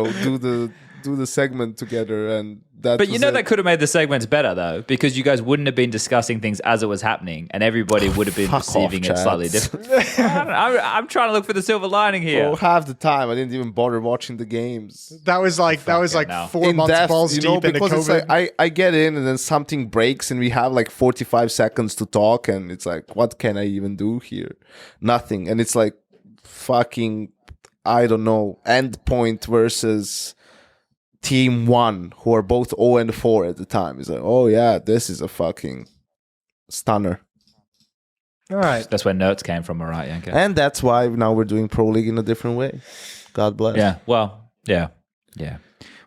the segment together, and that. But you know that could have made the segments better though, because you guys wouldn't have been discussing things as it was happening, and everybody would have been perceiving it slightly different. I'm trying to look for the silver lining here. Oh, half the time I didn't even bother watching the games. That was like 4 months balls deep into because COVID. It's like I get in and then something breaks and we have like 45 seconds to talk, and it's like, what can I even do here? Nothing. And it's like fucking, I don't know, Endpoint versus Team 1, who are both 0-4 at the time. It's like, oh yeah, this is a fucking stunner. All right. That's where Nerds came from, all right, Yanka? And that's why now we're doing Pro League in a different way. God bless. Yeah, well, yeah.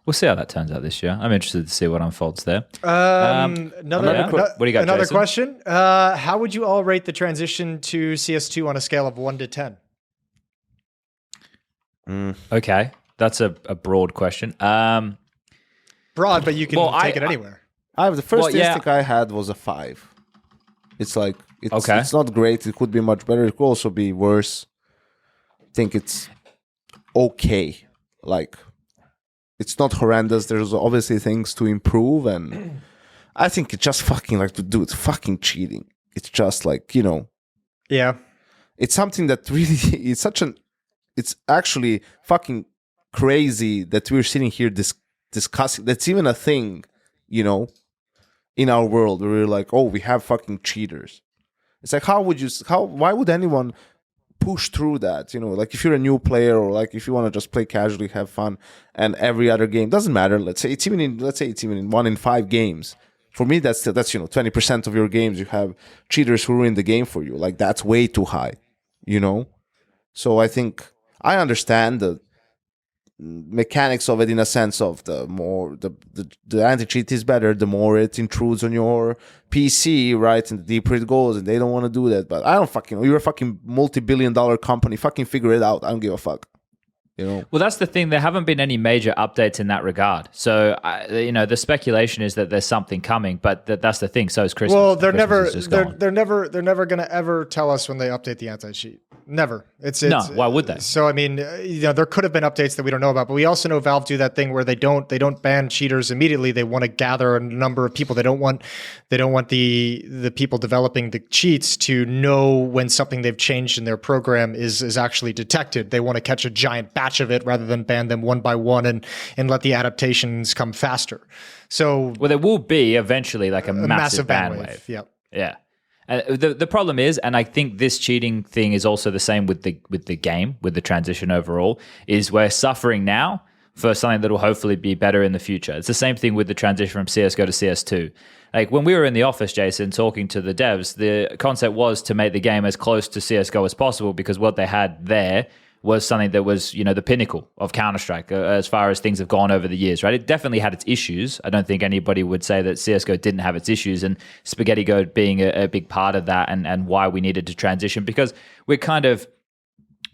We'll see how that turns out this year. I'm interested to see what unfolds there. What do you got, another Jason? question. How would you all rate the transition to CS2 on a scale of 1 to 10? Okay. That's a broad question. Broad, but you can take it anywhere. The first instinct I had was a 5. It's like, it's not great. It could be much better. It could also be worse. I think it's okay. Like, it's not horrendous. There's obviously things to improve. And I think it's just fucking like, dude, it's fucking cheating. It's just like, you know. Yeah. It's something that really, it's actually fucking crazy that we're sitting here discussing. That's even a thing, you know, in our world where we're like, oh, we have fucking cheaters. It's like, why would anyone push through that? You know, like if you're a new player, or like if you want to just play casually, have fun, and every other game doesn't matter. Let's say it's even in 1 in 5 games. For me, that's 20% of your games you have cheaters who ruin the game for you. Like, that's way too high, you know. So I think I understand the mechanics of it in a sense of the more the anti-cheat is better, the more it intrudes on your PC, right? And the deeper it goes, and they don't want to do that. But I don't fucking know. You're a fucking multi-billion-dollar company. Fucking figure it out. I don't give a fuck. You know? Well, that's the thing. There haven't been any major updates in that regard. So, the speculation is that there's something coming, but that's the thing. So is Christmas. Well, they're never going to ever tell us when they update the anti-cheat. Never. No, why would they? So I mean, there could have been updates that we don't know about, but we also know Valve do that thing where they don't ban cheaters immediately. They want to gather a number of people. They don't want the people developing the cheats to know when something they've changed in their program is actually detected. They want to catch a giant batch of it rather than ban them one by one and let the adaptations come faster. So there will be eventually like a massive ban wave. Yep. Yeah. The problem is, and I think this cheating thing is also the same with the game, with the transition overall, is we're suffering now for something that will hopefully be better in the future. It's the same thing with the transition from CSGO to CS2. Like when we were in the office, Jason, talking to the devs, the concept was to make the game as close to CSGO as possible because what they had there was something that was, the pinnacle of Counter-Strike as far as things have gone over the years, right? It definitely had its issues. I don't think anybody would say that CSGO didn't have its issues, and Spaghetti Go being a big part of that and why we needed to transition, because we kind of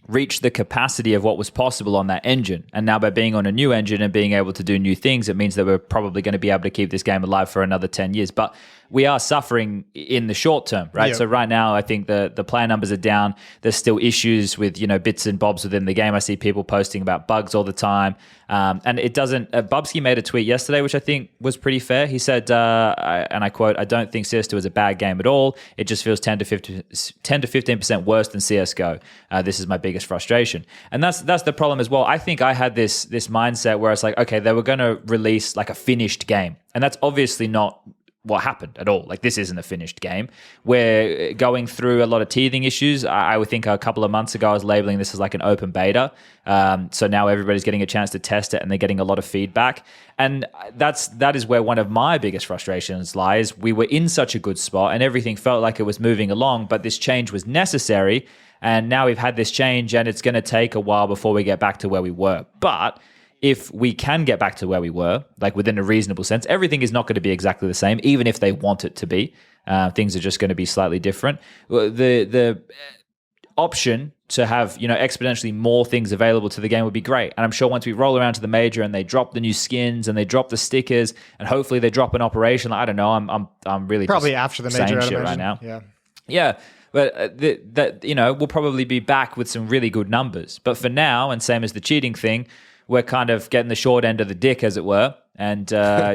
reached the capacity of what was possible on that engine. And now by being on a new engine and being able to do new things, it means that we're probably going to be able to keep this game alive for another 10 years. But we are suffering in the short term, right? So right now, I think the player numbers are down. There's still issues with, bits and bobs within the game. I see people posting about bugs all the time. And it doesn't... Bubsky made a tweet yesterday, which I think was pretty fair. He said, and I quote, "I don't think CS2 is a bad game at all. It just feels 10 to 15% worse than CSGO. This is my biggest frustration." And that's the problem as well. I think I had this mindset where it's like, okay, they were going to release like a finished game. And that's obviously not what happened at all. Like, this isn't a finished game. We're going through a lot of teething issues. I would think a couple of months ago I was labeling this as like an open beta. So now everybody's getting a chance to test it and they're getting a lot of feedback. And that is where one of my biggest frustrations lies. We were in such a good spot and everything felt like it was moving along, but this change was necessary. And now we've had this change and it's going to take a while before we get back to where we were. But if we can get back to where we were, like within a reasonable sense, everything is not going to be exactly the same, even if they want it to be. Things are just going to be slightly different. The option to have, exponentially more things available to the game would be great. And I'm sure once we roll around to the major and they drop the new skins and they drop the stickers and hopefully they drop an operation, I don't know. I'm really probably after the major shit right now. Yeah. But we'll probably be back with some really good numbers. But for now, and same as the cheating thing, we're kind of getting the short end of the dick, as it were, and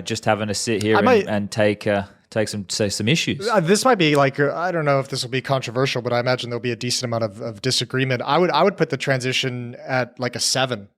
just having to sit here and take some issues. This might be like, I don't know if this will be controversial, but I imagine there'll be a decent amount of disagreement. I would put the transition at like a 7.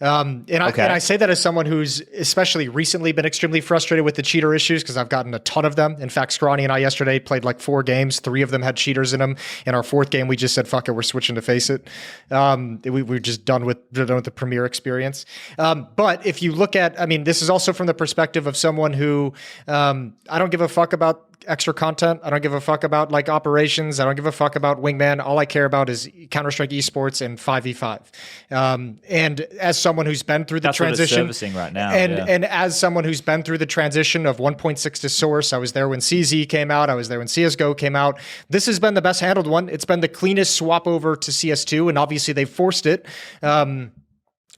And I say that as someone who's especially recently been extremely frustrated with the cheater issues because I've gotten a ton of them. In fact, Scrawny and I yesterday played like 4 games. 3 of them had cheaters in them. In our 4th game, we just said, fuck it, we're switching to Face It. We're just done with the Premiere experience. But if you look at, this is also from the perspective of someone who I don't give a fuck about extra content. I don't give a fuck about like operations. I don't give a fuck about Wingman. All I care about is Counter-Strike esports and 5v5. And as someone who's been through the transition, what it's servicing right now, and as someone who's been through the transition of 1.6 to Source, I was there when CZ came out. I was there when CSGO came out. This has been the best handled one. It's been the cleanest swap over to CS2, and obviously they forced it.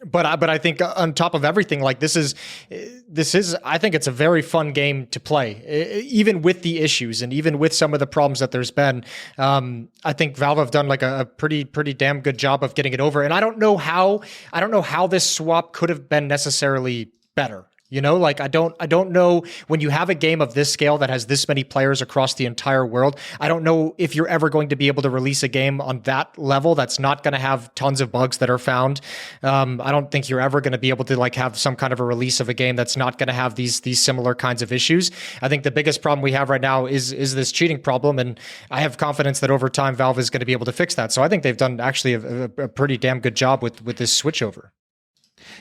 But I think on top of everything, like this is, I think it's a very fun game to play, even with the issues and even with some of the problems that there's been. I think Valve have done like a pretty damn good job of getting it over. And I don't know how this swap could have been necessarily better. I don't know when you have a game of this scale that has this many players across the entire world. I don't know if you're ever going to be able to release a game on that level that's not going to have tons of bugs that are found. I don't think you're ever going to be able to like have some kind of a release of a game that's not going to have these similar kinds of issues. I think the biggest problem we have right now is this cheating problem, and I have confidence that over time Valve is going to be able to fix that. So I think they've done actually a pretty damn good job with this switchover.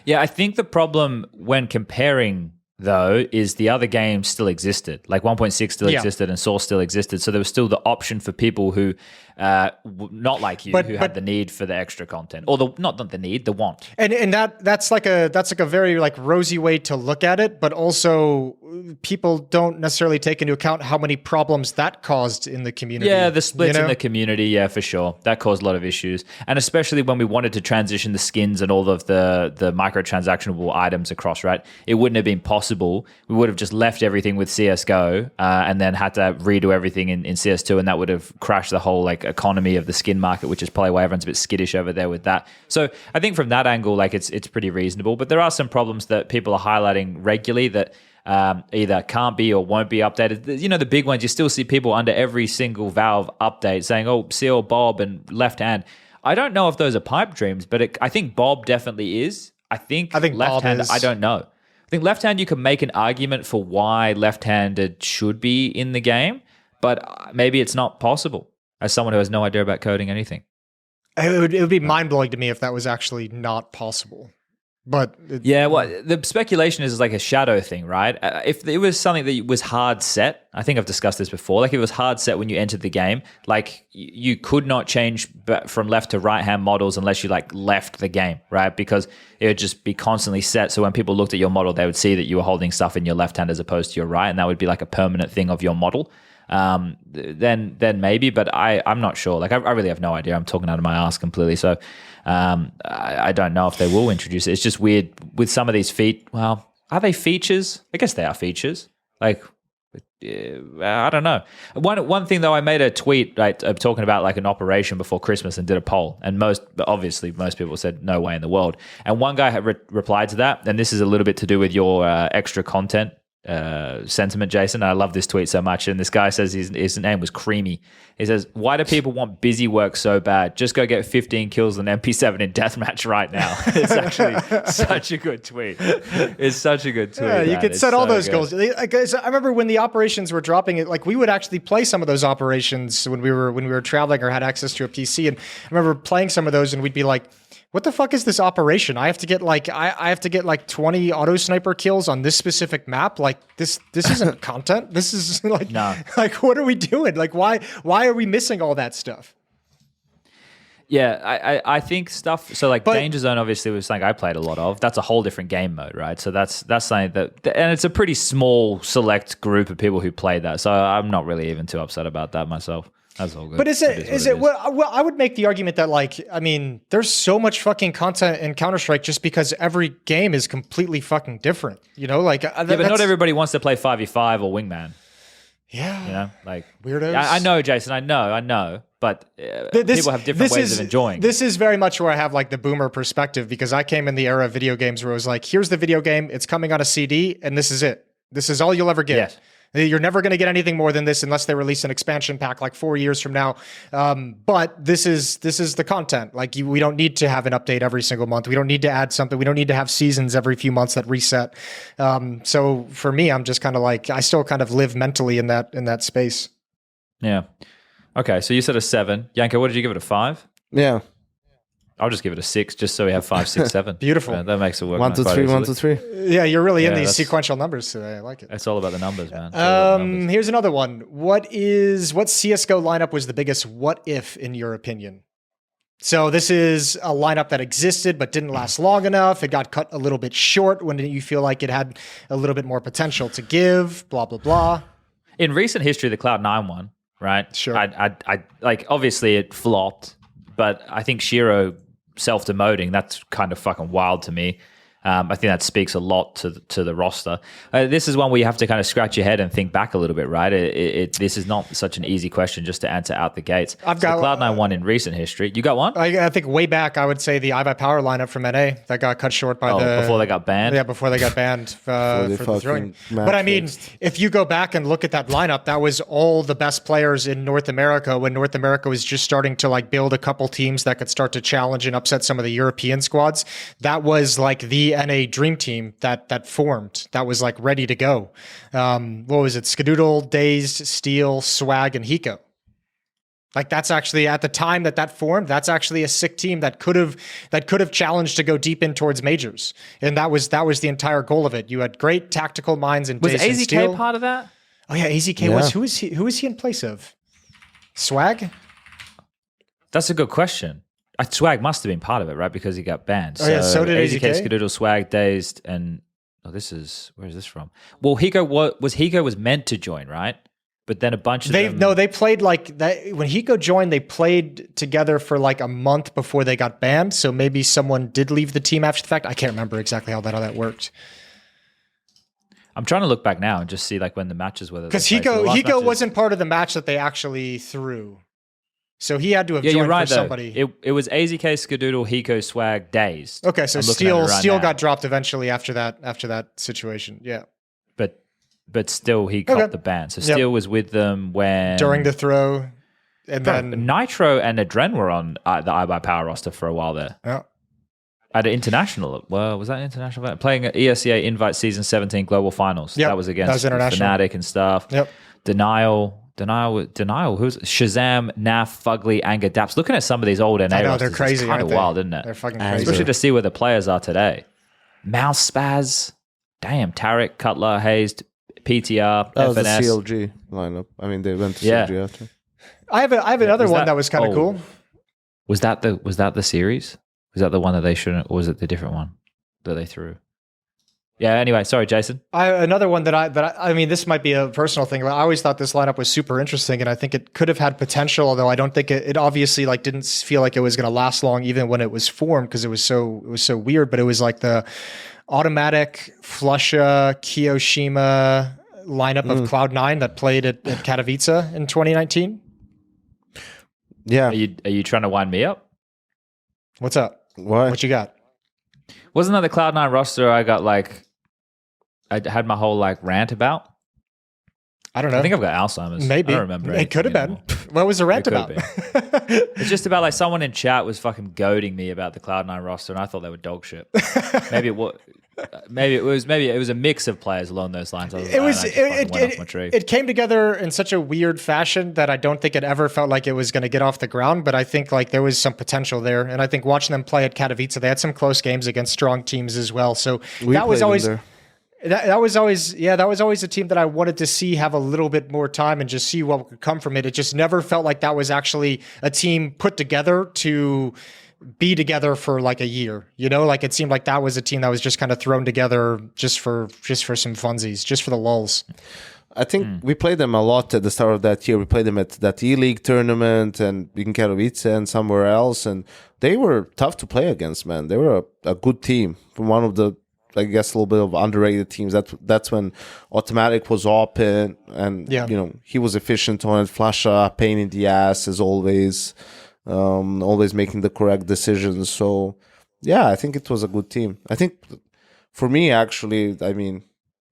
Yeah, I think the problem when comparing, though, is the other games still existed. Like 1.6 still existed and Source still existed. So there was still the option for people who, not like you, who had the need for the extra content. Or not the need, the want. And that's like a very like rosy way to look at it, but also people don't necessarily take into account how many problems that caused in the community. Yeah, the splits in the community, yeah, for sure. That caused a lot of issues. And especially when we wanted to transition the skins and all of the microtransaction items across, right? It wouldn't have been possible possible, we would have just left everything with CSGO and then had to redo everything in CS2, and that would have crashed the whole like economy of the skin market, which is probably why everyone's a bit skittish over there with that. So I think from that angle, like it's pretty reasonable. But there are some problems that people are highlighting regularly that either can't be or won't be updated. You know, the big ones, you still see people under every single Valve update saying, oh, seal Bob and left hand. I don't know if those are pipe dreams, but I think Bob definitely is. I think left hand, I don't know. I think left hand, you can make an argument for why left-handed should be in the game, but maybe it's not possible as someone who has no idea about coding anything. It would be mind-blowing to me if that was actually not possible. But the speculation is like a shadow thing, right? If it was something that was hard set, I think I've discussed this before. Like if it was hard set when you entered the game, like you could not change from left to right hand models unless you like left the game, right? Because it would just be constantly set. So when people looked at your model, they would see that you were holding stuff in your left hand as opposed to your right, and that would be like a permanent thing of your model. Then maybe, but I'm not sure. Like I really have no idea. I'm talking out of my ass completely. So I don't know if they will introduce it. It's just weird with some of these well, are they features? I guess they are features. Like I don't know. One thing though, I made a tweet of talking about like an operation before Christmas and did a poll, and most people said no way in the world. And one guy had replied to that, and this is a little bit to do with your extra content sentiment, Jason. I love this tweet so much. And this guy says his name was Creamy. He says, why do people want busy work so bad? Just go get 15 kills and MP7 in deathmatch right now. It's actually such a good tweet. It's such a good tweet. Yeah, you could set all those goals. Like, I remember when the operations were dropping it, like we would actually play some of those operations when we were traveling or had access to a PC. And I remember playing some of those and we'd be like, what the fuck is this operation? I have to get like 20 auto sniper kills on this specific map. Like this isn't content. This is like, no. Like what are we doing? Like why are we missing all that stuff? Yeah, I think stuff. So like Danger Zone obviously was something I played a lot of. That's a whole different game mode, right? So that's something and it's a pretty small select group of people who play that. So I'm not really even too upset about that myself. That's all good. But is it? Well, I would make the argument that, like, I mean, there's so much fucking content in Counter-Strike just because every game is completely fucking different. You know, like but not everybody wants to play 5v5 or Wingman. Yeah, you know, like weirdos. I know, Jason. I know, but people have different ways of enjoying. This is very much where I have like the boomer perspective, because I came in the era of video games where it was like, here's the video game, it's coming on a CD, and this is it. This is all you'll ever get. Yes. You're never going to get anything more than this unless they release an expansion pack like 4 years from now. But this is the content. Like we don't need to have an update every single month. We don't need to add something. We don't need to have seasons every few months that reset. So for me, I'm just kind of like, I still kind of live mentally in that space. Yeah. Okay. So you said a 7. Yanko, what did you give it, a 5? Yeah. I'll just give it a 6, just so we have 5, 6, 7. Beautiful. Yeah, that makes it work. 1 to 3, 1 to 3. Yeah, you're really in these sequential numbers today. I like it. It's all about the numbers, man. Here's another one. What CSGO lineup was the biggest what if in your opinion? So this is a lineup that existed but didn't last long enough. It got cut a little bit short when you feel like it had a little bit more potential to give. Blah blah blah. In recent history, the Cloud9 one, right? Sure. I like obviously it flopped, but I think Shiro self-demoting, that's kind of fucking wild to me. I think that speaks a lot to the roster. This is one where you have to kind of scratch your head and think back a little bit, right? This is not such an easy question just to answer out the gates. I've got the Cloud9 one in recent history. You got one? I think way back, I would say the AWPer lineup from NA that got cut short by before they got banned. Yeah, before they got banned for the throwing. But I mean, if you go back and look at that lineup, that was all the best players in North America when North America was just starting to like build a couple teams that could start to challenge and upset some of the European squads. That was like the NA dream team that formed, that was like ready to go. What was it? Skadoodle, Dazed, Steel, Swag, and Hiko. Like that's actually at the time that formed, that's actually a sick team that could have challenged to go deep in towards majors. And that was the entire goal of it. You had great tactical minds in Dazed and Steel. Was AZK part of that? Oh yeah, AZK was. Who was he in place of? Swag? That's a good question. Swag must have been part of it, right? Because he got banned. Oh, yeah, so did AZK. Skadoodle, Swag, Dazed, and where is this from? Well, Hiko was meant to join, right? But then a bunch of them... No, they played like that. When Hiko joined, they played together for like a month before they got banned. So maybe someone did leave the team after the fact. I can't remember exactly how that worked. I'm trying to look back now and just see like when the matches were. Because Hiko wasn't part of the match that they actually threw. So he had to have joined for somebody. It was AZK, Skadoodle, Hiko, Swag, Dazed. Okay, so Steel got dropped eventually after that situation. Yeah. But still he copped the ban. So Steel was with them when... During the throw. And then... Nitro and Adren were on the AWPer roster for a while there. Yeah. At an international... Well, was that international? Playing at ESEA Invite Season 17 Global Finals. Yep. That was against Fnatic and stuff. Yep. Denial. Who's Shazam, Naf, Fugly, Anger, Daps. Looking at some of these old NA rosters, they're crazy. It's kind of wild, isn't it? They're fucking crazy. Especially to see where the players are today. Mouse Spaz, damn, Tarek, Cutler, Hazed, PTR, that FNS. was the CLG lineup. I mean, they went to CLG after. I have another one that was kind of cool. Was that the series? Was that the one that they shouldn't, or was it the different one that they threw? Yeah, anyway, sorry, Jason. Another one that I mean, this might be a personal thing, but I always thought this lineup was super interesting, and I think it could have had potential, although I don't think it obviously like didn't feel like it was going to last long even when it was formed because it was so weird, but it was like the automatic Flusha Kiyoshima lineup of Cloud9 that played at Katowice in 2019. Yeah. Are you trying to wind me up? What's up? What you got? Wasn't that the Cloud9 roster I had my whole like rant about? I don't know. I think I've got Alzheimer's. Maybe. I don't remember. It could have been. What was the rant about? It's just about like someone in chat was fucking goading me about the Cloud9 roster, and I thought they were dog shit. Maybe it was a mix of players along those lines. It came together in such a weird fashion that I don't think it ever felt like it was going to get off the ground, but I think like there was some potential there. And I think watching them play at Katowice, they had some close games against strong teams as well. So that was always a team that I wanted to see have a little bit more time and just see what could come from it. It just never felt like that was actually a team put together to be together for like a year, you know, like it seemed like that was a team that was just kind of thrown together just for some funsies, just for the lulls. I think we played them a lot at the start of that year. We played them at that E-League tournament and in Katowice and somewhere else, and they were tough to play against, man. They were a good team, from one of the, I guess, a little bit of underrated teams. That's when Automatic was open, and you know, he was efficient on it. Flasha, pain in the ass as always. Always making the correct decisions. So yeah, I think it was a good team. I think for me, actually, I mean,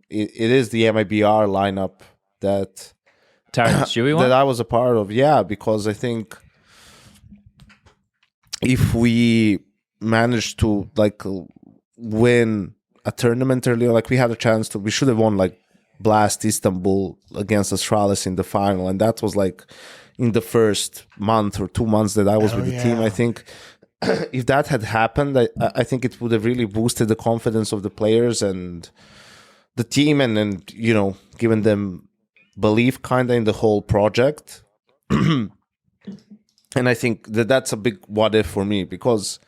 it is the MIBR lineup that that I was a part of. Yeah, because I think if we managed to like win a tournament earlier, like we had a chance to, we should have won like Blast Istanbul against Astralis in the final, and that was like in the first month or 2 months that I was with the team. I think if that had happened, I think it would have really boosted the confidence of the players and the team, and you know, given them belief kind of in the whole project. And I think that's a big what if for me, because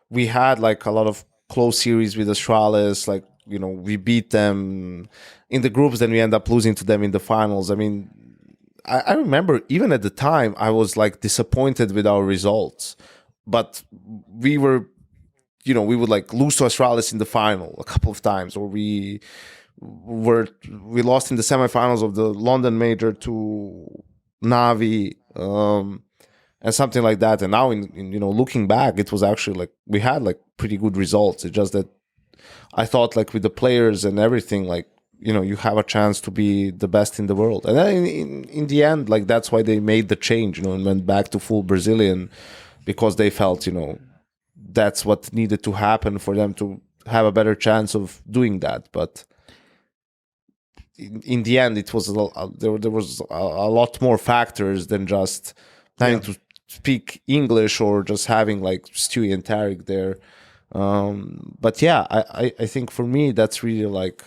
we had like a lot of close series with Astralis, like, you know, we beat them in the groups, then we end up losing to them in the finals. I mean, I remember even at the time, I was like disappointed with our results, but we were, you know, we would like lose to Astralis in the final a couple of times, or we lost in the semifinals of the London Major to Navi, and something like that. And now in you know, looking back, it was actually like we had like pretty good results. It's just that I thought like with the players and everything, like, you know, you have a chance to be the best in the world. And then in the end, like, that's why they made the change, you know, and went back to full Brazilian, because they felt, you know, that's what needed to happen for them to have a better chance of doing that. But in the end, it was there was a lot more factors than just having to speak English or just having like Stewie and Tarek there. But yeah, I think for me, that's really like,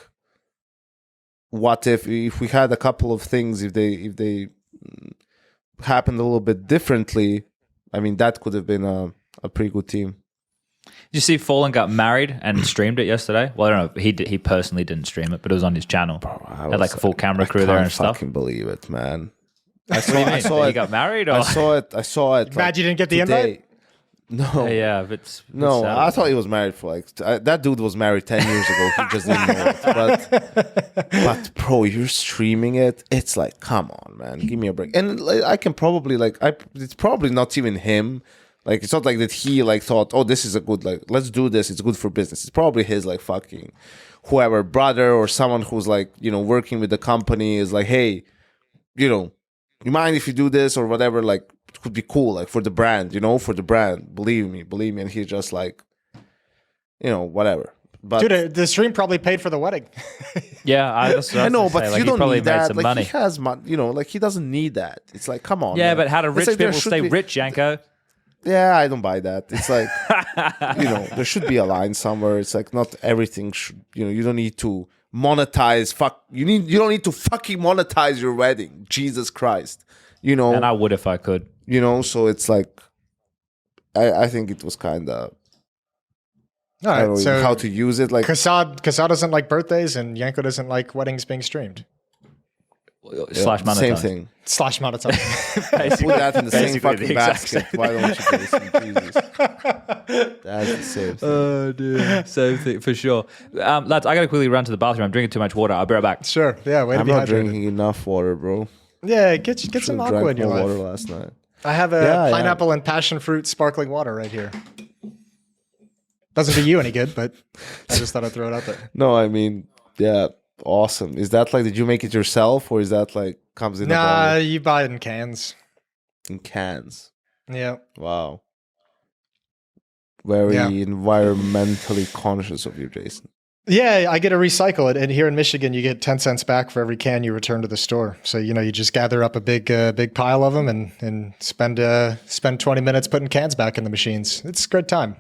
what if we had a couple of things, if they happened a little bit differently, I mean, that could have been a pretty good team. Did you see Fallen got married and streamed it yesterday? Well, I don't know. He personally didn't stream it, but it was on his channel. Bro, had like a full camera crew there and stuff. I can't believe it, man. I saw it. He got married? Or? I saw it. Glad you didn't get the invite? No. Yeah, but it's No, sad. I thought he was married for like that dude was married 10 years ago. He just didn't know it. But bro, you're streaming it. It's like, come on, man, give me a break. And like, I can probably it's probably not even him. Like, it's not like that he like thought, oh, this is a good, like, let's do this. It's good for business. It's probably his like fucking whoever brother or someone who's like, you know, working with the company is like, hey, you know, you mind if you do this or whatever? Like, it could be cool, like for the brand, you know, for the brand. Believe me. And he's just like, you know, whatever. But dude, the stream probably paid for the wedding. Yeah, I know, but like, you don't probably need that. some Like money. he has money, you know, like he doesn't need that. It's like, come on. Yeah, man. but how do It's rich like there people should stay be- rich, Yanko? Yeah, I don't buy that. It's like, you know, there should be a line somewhere. It's like not everything should, you know, you don't need to monetize. You don't need to fucking monetize your wedding. Jesus Christ, you know. And I would if I could. You know, so it's like, I think it was kind of. All I don't right, know so how to use it. Like, Kassad doesn't like birthdays, and Yanko doesn't like weddings being streamed. Slash monetize. same thing. Slash monetize. Put that in the same Basically fucking the exact basket. Why don't you, Jason? Jesus. That's the same thing. Oh, dude. Same thing, for sure. Lads, I got to quickly run to the bathroom. I'm drinking too much water. I'll be right back. Sure. Yeah. Way to I'm be not hydrated. drinking enough water, bro. Yeah. Get some Should've aqua in drank your more life. water last night. I have a Yeah, pineapple and passion fruit sparkling water right here. Doesn't do you any good, but I just thought I'd throw it out there. No, I mean, yeah, awesome. Is that like, did you make it yourself, or is that like comes in a Nah, bottle you buy it in cans. in cans? Yeah. Wow. Very Yeah. environmentally conscious of you, Jason. Yeah, I get to recycle it, and here in Michigan, you get 10 cents back for every can you return to the store. So you just gather up a big pile of them and spend 20 minutes putting cans back in the machines. It's a good time.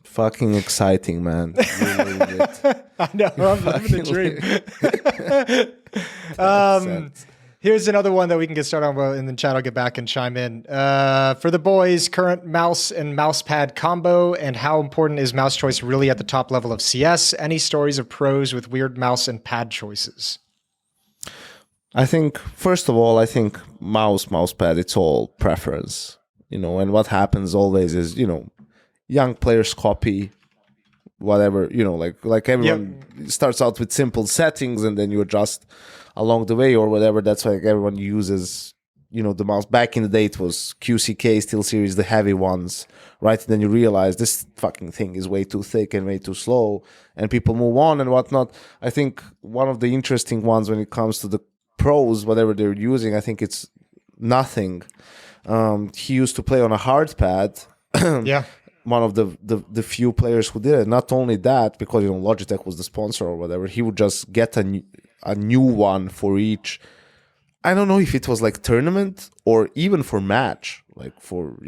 Fucking exciting, man. You're living it. I know, I'm living the dream. Here's another one that we can get started on, well, and then Chad will get back and chime in. For the boys, current mouse and mousepad combo, and how important is mouse choice really at the top level of CS? Any stories of pros with weird mouse and pad choices? I think, first of all, mousepad, it's all preference, and what happens always is, young players copy whatever, like everyone starts out with simple settings and then you adjust along the way or whatever. That's why everyone uses, the mouse. Back in the day, it was QCK, SteelSeries, the heavy ones, right? And then you realize this fucking thing is way too thick and way too slow, and people move on and whatnot. I think one of the interesting ones when it comes to the pros, whatever they're using, I think it's nothing. He used to play on a hard pad. Yeah. One of the few players who did it. Not only that, because Logitech was the sponsor or whatever, he would just get a new one for each. I don't know if it was like tournament or even for match, like for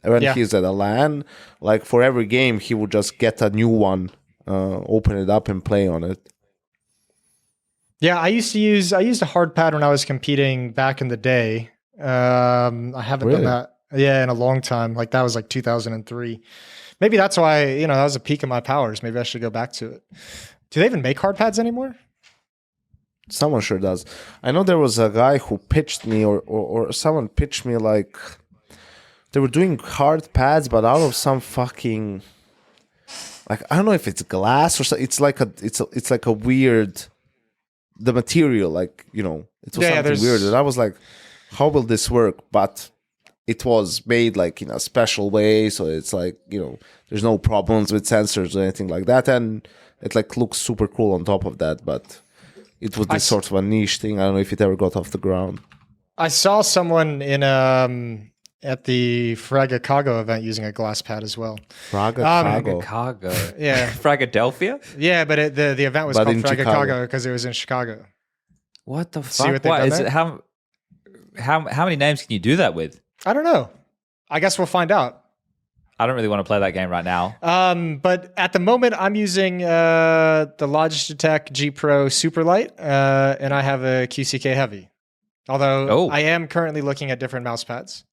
when he's at a LAN, like for every game he would just get a new one, open it up and play on it. Yeah, I used a hard pad when I was competing back in the day. I haven't done that. Yeah, in a long time. Like that was like 2003. Maybe that's why, that was a peak of my powers. Maybe I should go back to it. Do they even make hard pads anymore? Someone sure does. I know there was a guy who pitched me or someone pitched me like they were doing hard pads, but out of some fucking, like, I don't know if it's glass or so. It's like a weird, the material, like, it was something weird. And I was like, how will this work? But it was made like in a special way, so it's like, there's no problems with sensors or anything like that, and it like looks super cool on top of that. But it was this sort of a niche thing. I don't know if it ever got off the ground. I saw someone in at the Fragacago event using a glass pad as well. Fragacago. Yeah. Fragadelphia? Yeah, but the event was called Fragacago because it was in Chicago. What the See fuck? what they've done Is there? it, how many names can you do that with? I don't know. I guess we'll find out. I don't really want to play that game right now. But at the moment, I'm using the Logitech G Pro Superlight, and I have a QCK Heavy. Although I am currently looking at different mouse pads.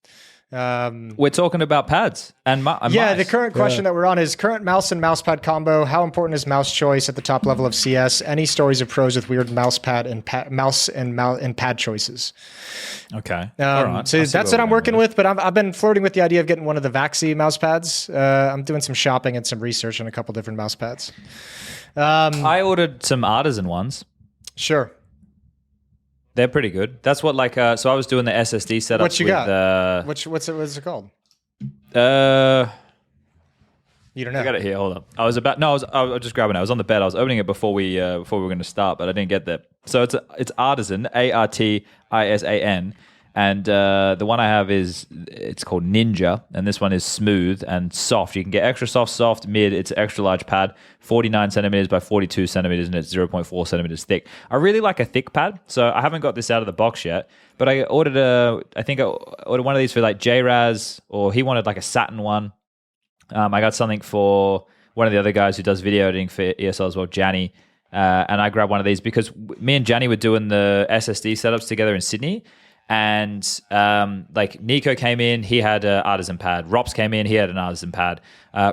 We're talking about pads and mice. The current question that we're on is current mouse and mousepad combo. How important is mouse choice at the top level of CS? Any stories of pros with weird mousepad and pad choices? Okay. All right. So that's what I'm working with, but I've been flirting with the idea of getting one of the Vaxi mouse pads. I'm doing some shopping and some research on a couple different mouse pads. I ordered some artisan ones. Sure. They're pretty good. That's what so I was doing the SSD setup. What you got? What's it called? You don't know. I got it here. Hold up. I was just grabbing it. I was on the bed. I was opening it before we were going to start, but I didn't get there. So it's Artisan, ARTISAN, and the one I have it's called Ninja, and this one is smooth and soft. You can get extra soft, mid. It's an extra large pad, 49 centimeters by 42 centimeters, and it's 0.4 centimeters thick. I really like a thick pad, so I haven't got this out of the box yet. But I ordered one of these for like JRaz, or he wanted like a satin one. I got something for one of the other guys who does video editing for ESL as well, Janny. And I grabbed one of these because me and Janny were doing the SSD setups together in Sydney. And Niko came in, he had an artisan pad. Rops came in, he had an artisan pad.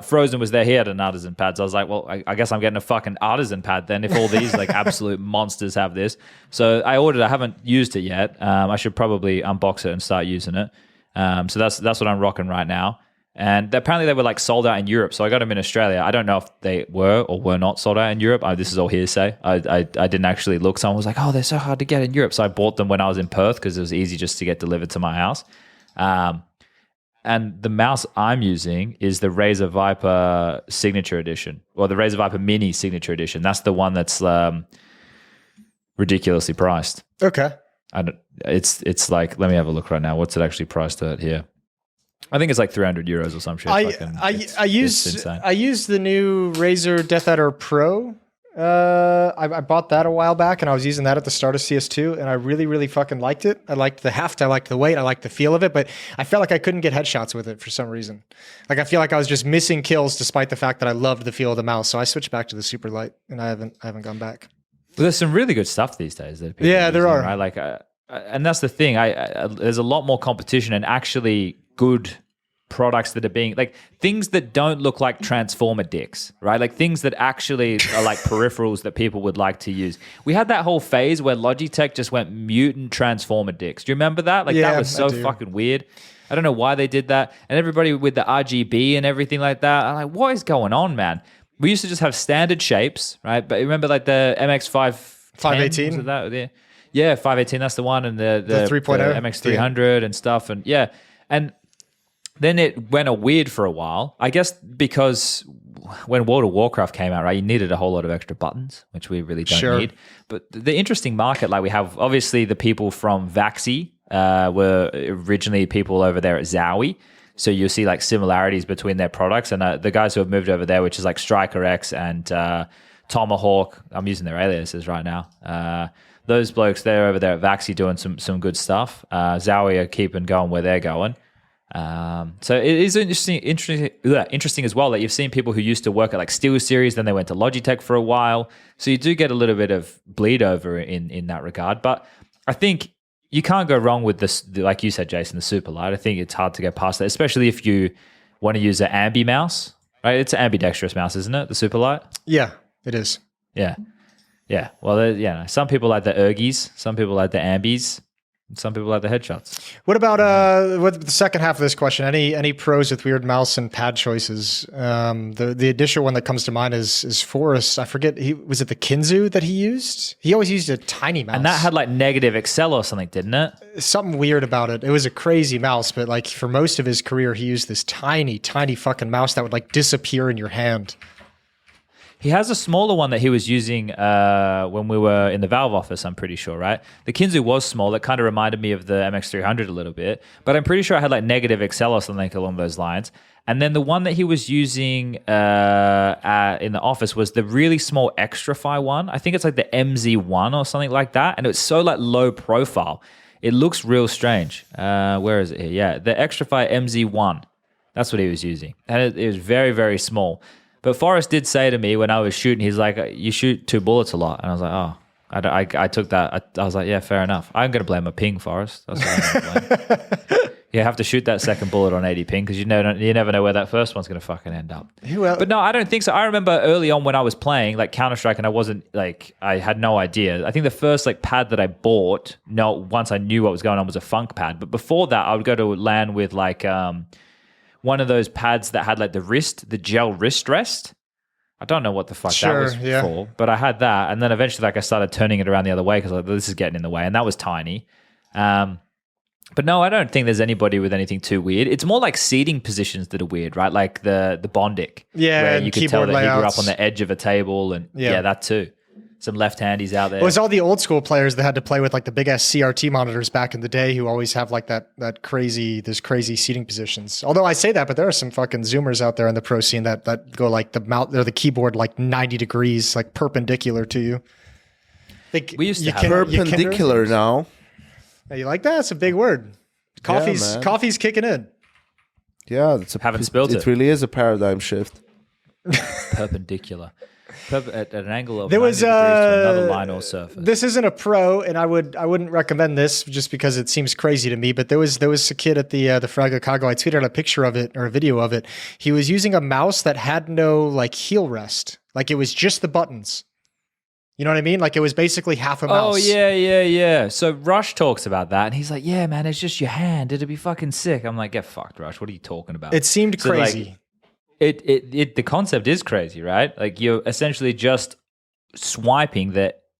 Frozen was there, he had an artisan pad. So I was like, well, I guess I'm getting a fucking artisan pad then if all these like absolute monsters have this. So I ordered it. I haven't used it yet. I should probably unbox it and start using it. So that's what I'm rocking right now. And apparently they were like sold out in Europe. So I got them in Australia. I don't know if they were or were not sold out in Europe. This is all hearsay. I didn't actually look. Someone was like, oh, they're so hard to get in Europe. So I bought them when I was in Perth because it was easy just to get delivered to my house. And the mouse I'm using is the Razer Viper Signature Edition, or the Razer Viper Mini Signature Edition. That's the one that's ridiculously priced. Okay. It's like, let me have a look right now. What's it actually priced at here? I think it's like 300 euros or some shit. I use the new Razer Death Adder Pro. I bought that a while back, and I was using that at the start of CS2, and I really, really fucking liked it. I liked the heft, I liked the weight, I liked the feel of it, but I felt like I couldn't get headshots with it for some reason. Like I feel like I was just missing kills, despite the fact that I loved the feel of the mouse. So I switched back to the super light, and I haven't gone back. Well, there's some really good stuff these days. That there are. Right? And that's the thing. There's a lot more competition and actually good products that are being like things that don't look like transformer dicks, right? Like things that actually are like peripherals that people would like to use. We had that whole phase where Logitech just went mutant transformer dicks. Do you remember that? Like that was so fucking weird. I don't know why they did that. And everybody with the RGB and everything like that. I'm like, what is going on, man? We used to just have standard shapes, right? But remember like the MX5 518? Was it that? Yeah, 518, that's the one. And the 3.0 MX300 and stuff. And yeah. And then it went weird for a while, I guess, because when World of Warcraft came out, right, you needed a whole lot of extra buttons, which we really don't need. But the interesting market, like we have, obviously the people from Vaxi were originally people over there at Zowie. So you'll see like similarities between their products. And the guys who have moved over there, which is like Striker X and Tomahawk, I'm using their aliases right now. Those blokes, they're over there at Vaxi doing some good stuff. Zowie are keeping going where they're going. So it is interesting as well that you've seen people who used to work at like SteelSeries, then they went to Logitech for a while. So you do get a little bit of bleed over in that regard. But I think you can't go wrong with this, like you said, Jason, the super light. I think it's hard to get past that, especially if you want to use an ambi mouse, right? It's an ambidextrous mouse, isn't it? The super light? Yeah, it is. Yeah. Yeah. Well, some people like the ergies, some people like the ambis. Some people like the headshots. What about the second half of this question? Any pros with weird mouse and pad choices? The additional one that comes to mind is Forrest. I forget. Was it the Kinzu that he used? He always used a tiny mouse, and that had like negative Excel or something, didn't it? Something weird about it. It was a crazy mouse, but like for most of his career, he used this tiny fucking mouse that would like disappear in your hand. He has a smaller one that he was using when we were in the Valve office, I'm pretty sure, right? The Kinzu was small. It kind of reminded me of the MX300 a little bit, but I'm pretty sure I had like negative Excel or something along those lines. And then the one that he was using in the office was the really small Extrafy one. I think it's like the MZ1 or something like that. And it was so like low profile. It looks real strange. Where is it here? Yeah, the Extrafy MZ1. That's what he was using. And it was very, very small. But Forrest did say to me when I was shooting, he's like, you shoot 2 bullets a lot. And I was like, oh, I took that. I was like, yeah, fair enough. I'm going to blame a ping, Forrest. That's what I'm going to blame. You have to shoot that second bullet on 80 ping because you never know where that first one's going to fucking end up. But no, I don't think so. I remember early on when I was playing like Counter-Strike and I had no idea. I think the first like pad that I bought, once I knew what was going on, was a Funk pad. But before that, I would go to LAN with like one of those pads that had like the gel wrist rest. I don't know what the fuck that was for, but I had that. And then eventually like I started turning it around the other way because like, this is getting in the way. And that was tiny. But no, I don't think there's anybody with anything too weird. It's more like seating positions that are weird, right? Like the Bondic. Yeah, where you could tell that layouts. he grew up on the edge of a table and that too. Some left-handies out there. It was all the old school players that had to play with like the big ass CRT monitors back in the day who always have like those crazy seating positions. Although I say that, but there are some fucking Zoomers out there in the pro scene that go like the mouse or the keyboard like 90 degrees, like perpendicular to you. We used to have perpendicular now. You like that? It's a big word. Coffee's kicking in. Yeah, haven't spilled it. It really is a paradigm shift. Perpendicular. At an angle of there was 90 degrees to another line or surface. This isn't a pro, and I wouldn't recommend this just because it seems crazy to me. But there was a kid at the Fraga Kago. I tweeted a picture of it or a video of it. He was using a mouse that had no like heel rest, like it was just the buttons. You know what I mean? Like it was basically half a mouse. Oh, yeah. So Rush talks about that, and he's like, yeah, man, it's just your hand. It'd be fucking sick. I'm like, get fucked, Rush. What are you talking about? It seemed crazy. Like, the concept is crazy, right? Like you're essentially just swiping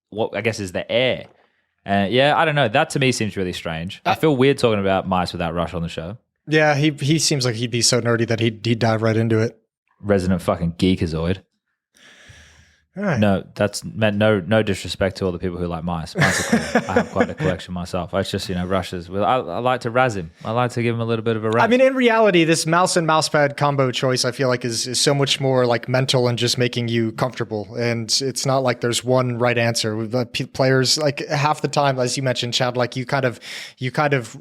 what I guess is the air. I don't know. That to me seems really strange. I feel weird talking about mice without Rush on the show. Yeah, he seems like he'd be so nerdy that he'd dive right into it. Resident fucking geekazoid. Right. No, that's meant no disrespect to all the people who like mice. Mice are cool. I have quite a collection myself. It's just, Rush's. I like to razz him. I like to give him a little bit of a razz. I mean, in reality, this mouse and mousepad combo choice, I feel like is so much more like mental and just making you comfortable. And it's not like there's one right answer. With players, like half the time, as you mentioned, Chad, like you kind of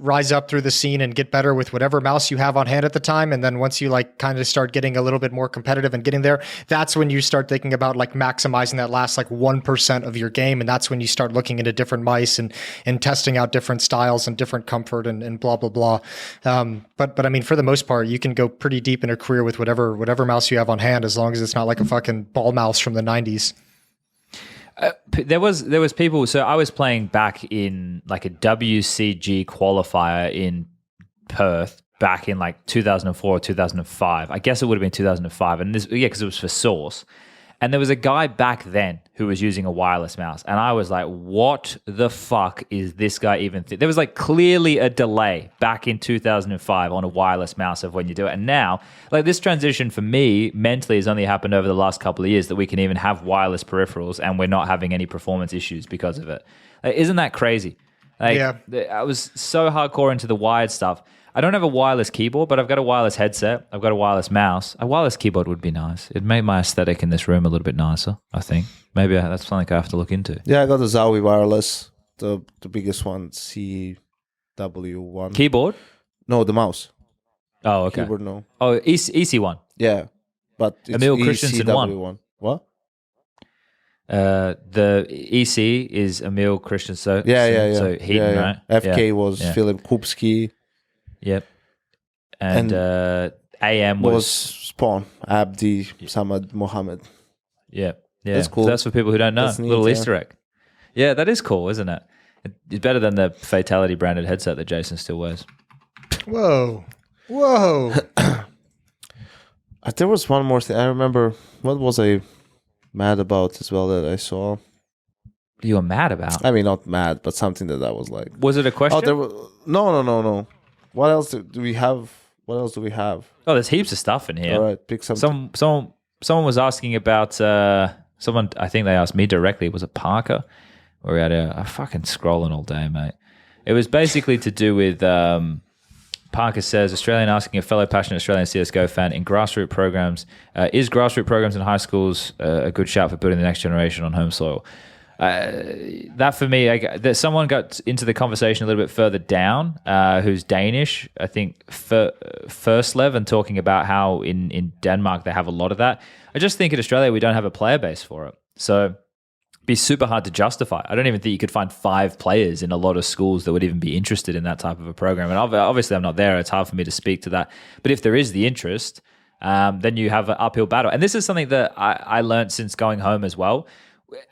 rise up through the scene and get better with whatever mouse you have on hand at the time. And then once you like kind of start getting a little bit more competitive and getting there, that's when you start thinking about like maximizing that last like 1% of your game. And that's when you start looking into different mice and testing out different styles and different comfort and blah, blah, blah. But I mean, for the most part, you can go pretty deep in a career with whatever mouse you have on hand, as long as it's not like a fucking ball mouse from the 90s. There was people. So I was playing back in like a WCG qualifier in Perth back in like 2004 or 2005. I guess it would have been 2005. And because it was for Source. And there was a guy back then who was using a wireless mouse. And I was like, what the fuck is this guy even There was like clearly a delay back in 2005 on a wireless mouse of when you do it. And now, like this transition for me mentally has only happened over the last couple of years that we can even have wireless peripherals and we're not having any performance issues because of it. Like, isn't that crazy? Like, I was so hardcore into the wired stuff. I don't have a wireless keyboard, but I've got a wireless headset. I've got a wireless mouse. A wireless keyboard would be nice. It'd make my aesthetic in this room a little bit nicer, I think. Maybe that's something I have to look into. Yeah, I got the Zowie wireless, the biggest one, CW1. Keyboard? No, the mouse. Oh, okay. Keyboard, no. Oh, EC1. Yeah, but it's Emil Christensen CW1. What? The EC is Emil Christensen. Yeah. So Heaton, right? FK was Philip Kupski. Yep. And AM was Spawn, Abdi, Samad Mohammed. Yeah. That's cool. So that's for people who don't know. That's neat, little Easter egg. Yeah, that is cool, isn't it? It's better than the Fatality branded headset that Jason still wears. Whoa. There was one more thing. I remember, what was I mad about as well that I saw? You were mad about? I mean, not mad, but something that I was like... Was it a question? No. What else do we have? Oh, there's heaps of stuff in here. All right, pick something. Someone was asking about... someone, I think they asked me directly. Was it Parker? Or we had I'm fucking scrolling all day, mate. It was basically to do with... Parker says, Australian asking a fellow passionate Australian CSGO fan in grassroots programs. Is grassroots programs in high schools a good shout for building the next generation on home soil? That for me, that someone got into the conversation a little bit further down, who's Danish, I think, Firstlev, and talking about how in Denmark they have a lot of that. I just think in Australia we don't have a player base for it. So be super hard to justify. I don't even think you could find 5 players in a lot of schools that would even be interested in that type of a program. And obviously I'm not there. It's hard for me to speak to that. But if there is the interest, then you have an uphill battle. And this is something that I learned since going home as well.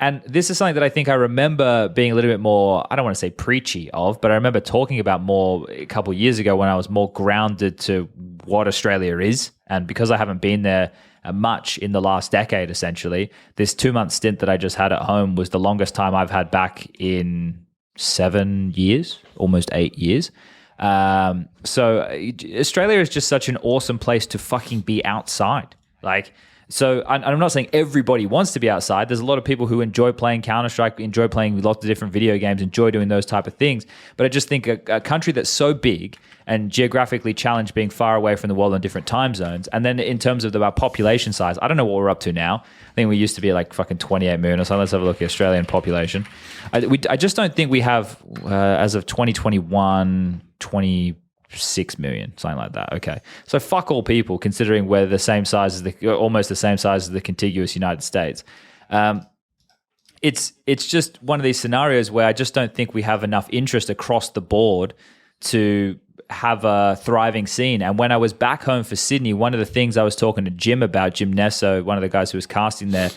And this is something that I think I remember being a little bit more, I don't want to say preachy of, but I remember talking about more a couple of years ago when I was more grounded to what Australia is. And because I haven't been there much in the last decade, essentially, this 2-month stint that I just had at home was the longest time I've had back in 7 years, almost 8 years. So Australia is just such an awesome place to fucking be outside. Like, so I'm not saying everybody wants to be outside. There's a lot of people who enjoy playing Counter-Strike, enjoy playing lots of different video games, enjoy doing those type of things. But I just think a country that's so big and geographically challenged, being far away from the world in different time zones, and then in terms of our population size, I don't know what we're up to now. I think we used to be like fucking 28 million or something. Let's have a look at Australian population. I just don't think we have, as of 2021, 26 million, something like that. Okay, so fuck all people, considering we're the same size as almost the same size as the contiguous United States. It's just one of these scenarios where I just don't think we have enough interest across the board to have a thriving scene. And when I was back home for Sydney, one of the things I was talking to Jim about, Jim Nesso, one of the guys who was casting there,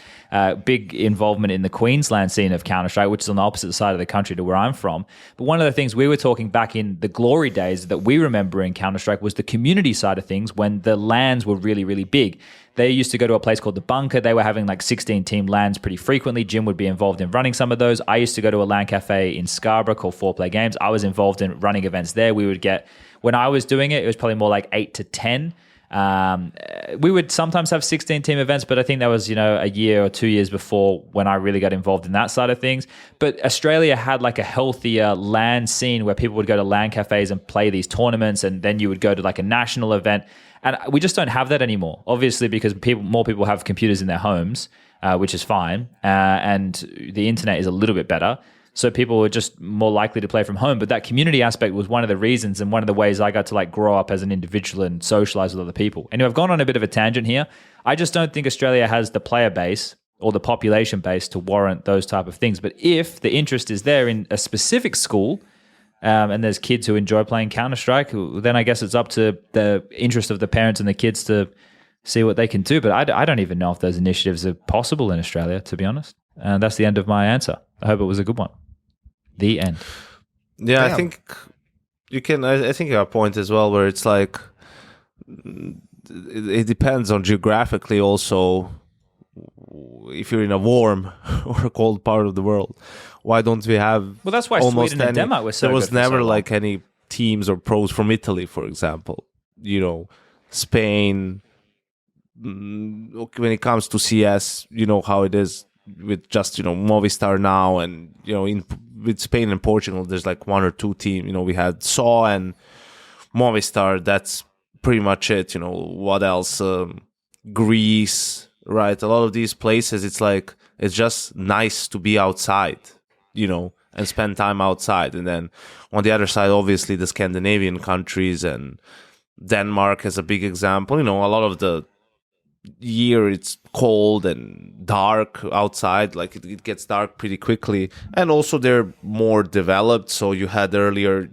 big involvement in the Queensland scene of Counter-Strike, which is on the opposite side of the country to where I'm from. But one of the things we were talking back in the glory days that we remember in Counter-Strike was the community side of things, when the LANs were really, really big. They used to go to a place called The Bunker. They were having like 16-team LANs pretty frequently. Jim would be involved in running some of those. I used to go to a LAN cafe in Scarborough called 4Play Games. I was involved in running events there. We would get, when I was doing it, it was probably more like 8 to 10. We would sometimes have 16-team events, but I think that was, a year or 2 years before when I really got involved in that side of things. But Australia had like a healthier LAN scene where people would go to LAN cafes and play these tournaments, and then you would go to like a national event. And we just don't have that anymore, obviously, because more people have computers in their homes, which is fine. And the internet is a little bit better. So people were just more likely to play from home. But that community aspect was one of the reasons and one of the ways I got to like grow up as an individual and socialize with other people. Anyway, I've gone on a bit of a tangent here. I just don't think Australia has the player base or the population base to warrant those type of things. But if the interest is there in a specific school, and there's kids who enjoy playing Counter-Strike, then I guess it's up to the interest of the parents and the kids to see what they can do. But I don't even know if those initiatives are possible in Australia, to be honest. And that's the end of my answer. I hope it was a good one. The end. Yeah, damn. I think you can. I think you have a point as well, where it's like it depends on geographically also. If you're in a warm or a cold part of the world, why don't we have? Well, that's why Sweden and Denmark was so there was good never so like any teams or pros from Italy, for example. Spain. When it comes to CS, you know how it is with just Movistar now, and with Spain and Portugal, there's like one or two teams. We had SAW and Movistar. That's pretty much it. What else? Greece. Right, a lot of these places, it's just nice to be outside, and spend time outside. And then on the other side, obviously, the Scandinavian countries, and Denmark as a big example. A lot of the year it's cold and dark outside, like it gets dark pretty quickly. And also they're more developed. So you had earlier,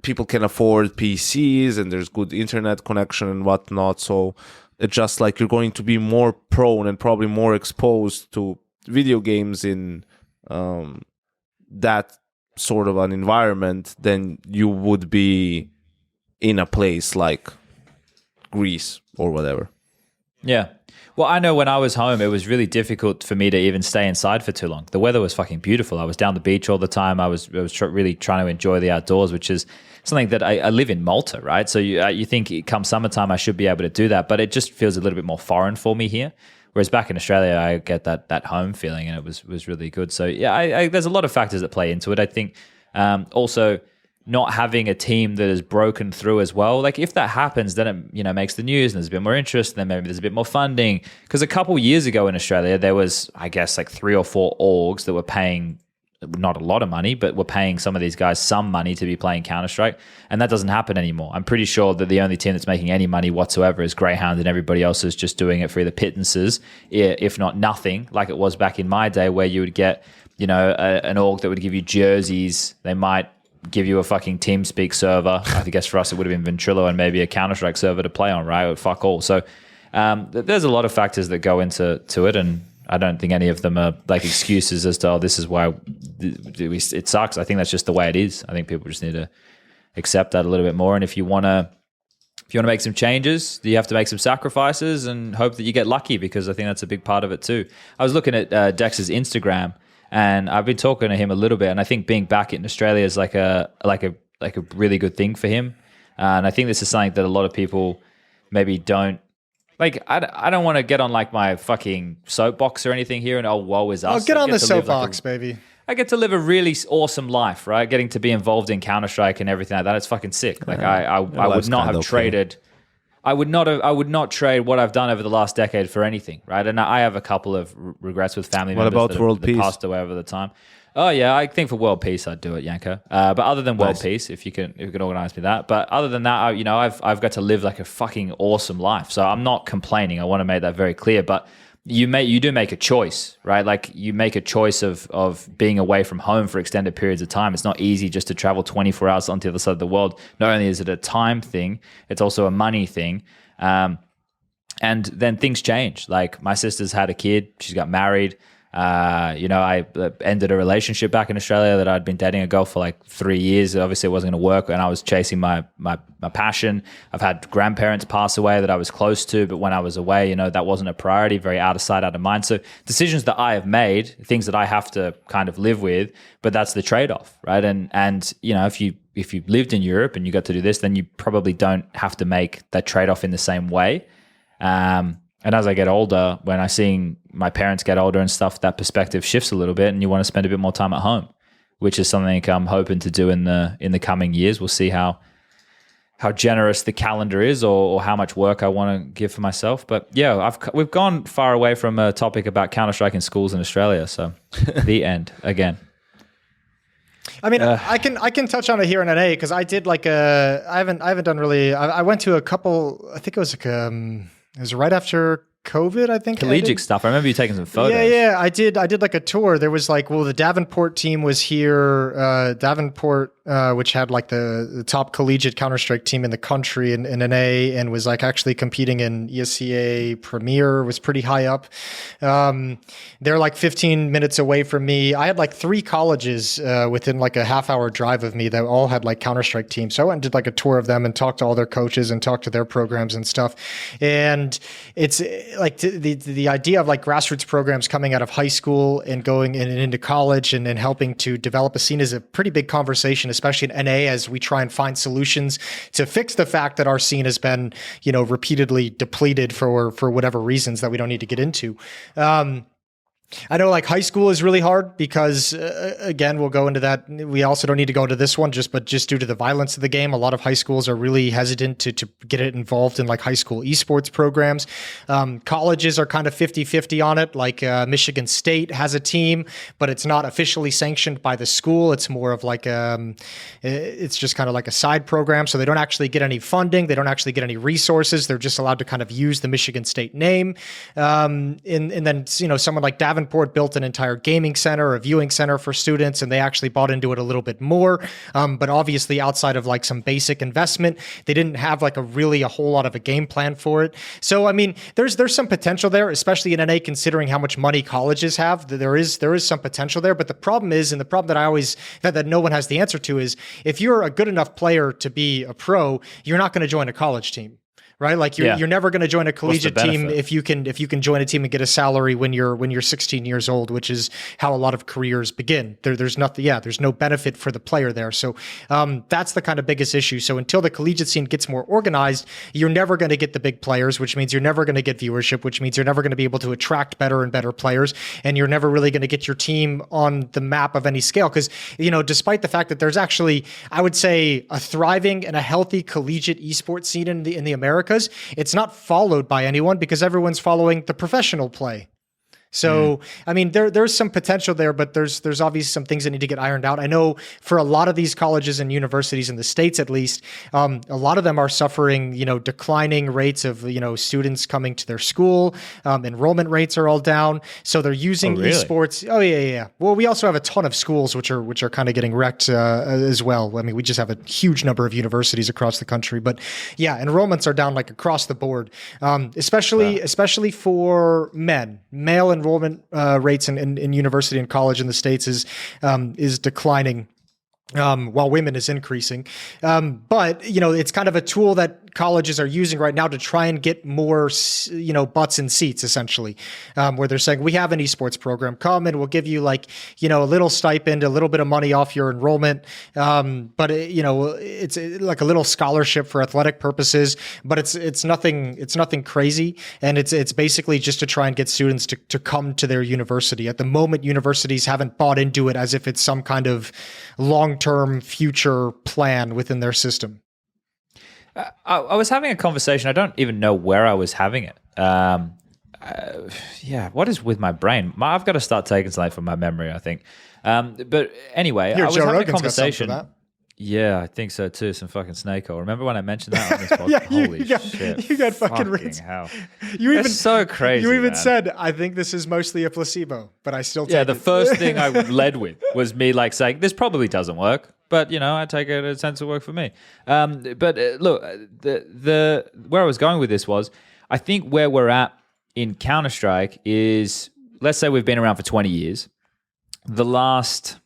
people can afford PCs and there's good internet connection and whatnot. So it's just like you're going to be more prone and probably more exposed to video games in that sort of an environment than you would be in a place like Greece or whatever. Yeah. Well, I know when I was home, it was really difficult for me to even stay inside for too long. The weather was fucking beautiful. I was down the beach all the time. I was really trying to enjoy the outdoors, which is something that I live in Malta, right? So you think come summertime I should be able to do that, but it just feels a little bit more foreign for me here. Whereas back in Australia, I get that home feeling, and it was really good. So yeah, there's a lot of factors that play into it. I think also not having a team that is broken through as well. Like if that happens, then it makes the news and there's a bit more interest, and then maybe there's a bit more funding. Because a couple years ago in Australia, there was, I guess, like 3 or 4 orgs that were paying not a lot of money, but were paying some of these guys some money to be playing Counter-Strike. And that doesn't happen anymore. I'm pretty sure that the only team that's making any money whatsoever is Greyhound, and everybody else is just doing it for either pittances, if not nothing, like it was back in my day, where you would get, you know, an org that would give you jerseys. They might give you a fucking TeamSpeak server. I guess for us it would have been Ventrilo and maybe a Counter-Strike server to play on, right? Or fuck all. So there's a lot of factors that go into it, and I don't think any of them are like excuses as to, oh, this is why it sucks. I think that's just the way it is. I think people just need to accept that a little bit more. And if you want to make some changes, you have to make some sacrifices and hope that you get lucky, because I think that's a big part of it too. I was looking at Dex's Instagram, and I've been talking to him a little bit, and I think being back in Australia is like a really good thing for him. And I think this is something that a lot of people maybe don't. Like, I don't want to get on like my fucking soapbox or anything here and, oh, woe is us. Oh, get on the soapbox, baby. I get to live a really awesome life, right? Getting to be involved in Counter-Strike and everything like that. It's fucking sick. Like, I would not have traded. I would not trade what I've done over the last decade for anything, right? And I have a couple of regrets with family members that passed away over the time. Oh yeah, I think for world peace I'd do it, Yanko. But other than world peace, if you can organize me that. But other than that, I've got to live like a fucking awesome life. So I'm not complaining. I want to make that very clear. But you do make a choice, right? Like, you make a choice of being away from home for extended periods of time. It's not easy just to travel 24 hours onto the other side of the world. Not only is it a time thing, it's also a money thing. And then things change. Like, my sister's had a kid. She's got married. I ended a relationship back in Australia that I'd been dating a girl for like 3 years. Obviously it wasn't going to work, and I was chasing my passion. I've had grandparents pass away that I was close to, but when I was away, that wasn't a priority, very out of sight, out of mind. So decisions that I have made, things that I have to kind of live with, but that's the trade-off, right? And if you lived in Europe and you got to do this, then you probably don't have to make that trade-off in the same way. And as I get older, when I see my parents get older and stuff, that perspective shifts a little bit, and you want to spend a bit more time at home, which is something I'm hoping to do in the coming years. We'll see how generous the calendar is, or how much work I want to give for myself. But yeah, we've gone far away from a topic about Counter-Strike in schools in Australia. So the end again. I mean, I can touch on it here in NA, because I did like I haven't done really. I went to a couple. I think it was like it was right after COVID, I think. Collegiate stuff. I remember you taking some photos. Yeah. I did like a tour. There was like, well, the Davenport team was here. Davenport, which had like the top collegiate Counter-Strike team in the country in NA, and was like actually competing in ESCA Premier, was pretty high up. They're like 15 minutes away from me. I had like 3 colleges within like a half-hour drive of me that all had like Counter-Strike teams. So I went and did like a tour of them and talked to all their coaches and talked to their programs and stuff. And it's like the idea of like grassroots programs coming out of high school and going and into college and helping to develop a scene is a pretty big conversation, especially in NA, as we try and find solutions to fix the fact that our scene has been, repeatedly depleted for whatever reasons that we don't need to get into. I know like high school is really hard because again, we'll go into that. We also don't need to go into this one but just due to the violence of the game, a lot of high schools are really hesitant to get it involved in like high school esports programs. Colleges are kind of 50-50 on it. Like Michigan State has a team, but it's not officially sanctioned by the school. It's more of like it's just kind of like a side program. So they don't actually get any funding. They don't actually get any resources. They're just allowed to kind of use the Michigan State name. And then, someone like Davenport built an entire gaming center, a viewing center for students, and they actually bought into it a little bit more. But obviously outside of like some basic investment, they didn't have like a whole lot of a game plan for it. So, I mean, there's some potential there, especially in NA, considering how much money colleges have. There is some potential there. But the problem is, and the problem that no one has the answer to is, if you're a good enough player to be a pro, you're not going to join a college team. Right, like you're never going to join a collegiate team if you can join a team and get a salary when you're 16 years old, which is how a lot of careers begin. There's nothing, there's no benefit for the player there. So that's the kind of biggest issue. So until the collegiate scene gets more organized, you're never going to get the big players, which means you're never going to get viewership, which means you're never going to be able to attract better and better players, and you're never really going to get your team on the map of any scale. Because despite the fact that there's actually, I would say, a thriving and a healthy collegiate esports scene in the Americas, it's not followed by anyone because everyone's following the professional play. So, I mean, there's some potential there, but there's obviously some things that need to get ironed out. I know for a lot of these colleges and universities in the States, at least, a lot of them are suffering, declining rates of, students coming to their school. Enrollment rates are all down. So they're using esports. Oh, yeah. Well, we also have a ton of schools which are kind of getting wrecked as well. I mean, we just have a huge number of universities across the country, but yeah, enrollments are down like across the board, especially for male enrollment rates in university and college in the States is declining. While women is increasing. But, it's kind of a tool that colleges are using right now to try and get more, butts in seats, essentially, where they're saying, we have an esports program, come and we'll give you a little stipend, a little bit of money off your enrollment. But it's like a little scholarship for athletic purposes, but it's nothing crazy. And it's basically just to try and get students to come to their university. At the moment, universities haven't bought into it as if it's some kind of long-term future plan within their system. I was having a conversation. I don't even know where I was having it. What is with my brain? I've got to start taking something from my memory, I think. But anyway, I was Joe having Rogan's a conversation. got something for that. Yeah, I think so too. Some fucking snake oil. Remember when I mentioned that on this podcast? Yeah, Holy shit. You got fucking rinsed. Hell. It's so crazy. You even man. said, I think this is mostly a placebo, but I still take Yeah, it. the first thing I led with was me saying, this probably doesn't work. But, I take it as a sense of work for me. But look, the where I was going with this was, I think where we're at in Counter-Strike is, let's say we've been around for 20 years. The last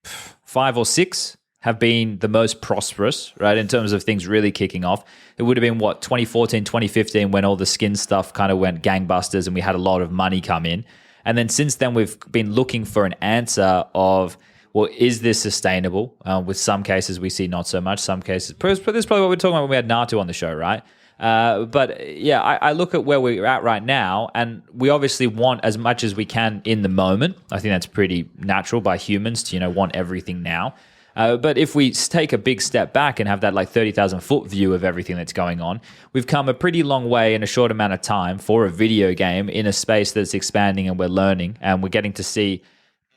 5 or 6 have been the most prosperous, right, in terms of things really kicking off. It would have been, 2014, 2015, when all the skin stuff kind of went gangbusters and we had a lot of money come in. And then since then, we've been looking for an answer of, well, is this sustainable? With some cases, we see not so much. Some cases, this is probably what we're talking about when we had Natu on the show, right? But yeah, I look at where we're at right now, and we obviously want as much as we can in the moment. I think that's pretty natural by humans to, want everything now. But if we take a big step back and have that 30,000 foot view of everything that's going on, we've come a pretty long way in a short amount of time for a video game in a space that's expanding, and we're learning, and we're getting to see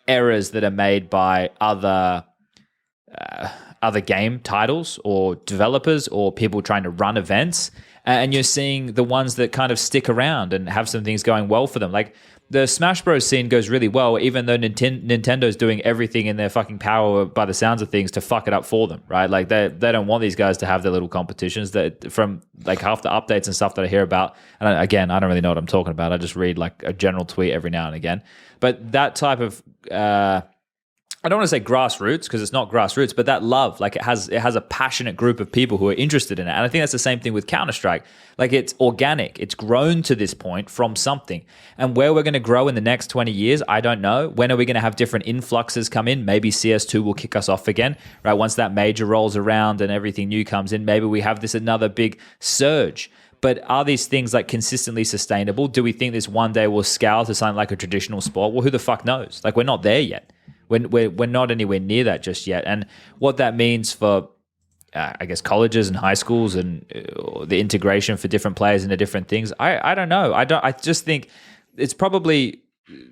errors that are made by other game titles or developers or people trying to run events, and you're seeing the ones that kind of stick around and have some things going well for them. Like the Smash Bros scene goes really well, even though Nintendo's doing everything in their fucking power by the sounds of things to fuck it up for them, right? Like they don't want these guys to have their little competitions. That from half the updates and stuff that I hear about, and again, I don't really know what I'm talking about. I just read a general tweet every now and again. But that type of I don't want to say grassroots because it's not grassroots, but that love, it has a passionate group of people who are interested in it. And I think that's the same thing with Counter-Strike. It's organic. It's grown to this point from something. And where we're going to grow in the next 20 years, I don't know. When are we going to have different influxes come in? Maybe CS2 will kick us off again, right? Once that major rolls around and everything new comes in, maybe we have this another big surge. But are these things consistently sustainable? Do we think this one day will scale to something like a traditional sport? Well, who the fuck knows? We're not there yet. We're not anywhere near that just yet. And what that means for, I guess, colleges and high schools and the integration for different players into different things, I don't know. I just think it's probably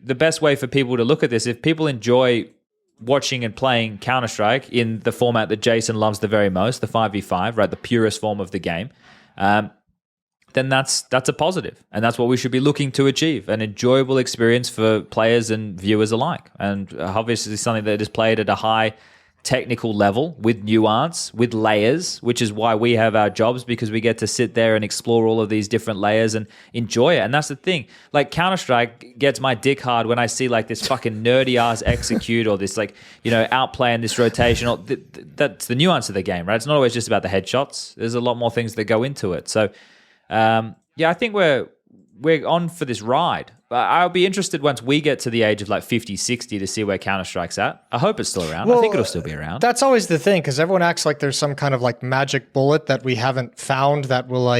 the best way for people to look at this. If people enjoy watching and playing Counter-Strike in the format that Jason loves the very most, the 5v5, right, the purest form of the game, then that's a positive. And that's what we should be looking to achieve, an enjoyable experience for players and viewers alike. And obviously something that is played at a high technical level with nuance, with layers, which is why we have our jobs, because we get to sit there and explore all of these different layers and enjoy it. And that's the thing. Counter-Strike gets my dick hard when I see this fucking nerdy ass execute or this outplay and this rotation. That's the nuance of the game, right? It's not always just about the headshots. There's a lot more things that go into it. So I think we're on for this ride. I'll be interested once we get to the age of 50, 60 to see where Counter-Strike's at. I hope it's still around. I think it'll still be around. That's always the thing, because everyone acts like there's some kind of magic bullet that we haven't found that will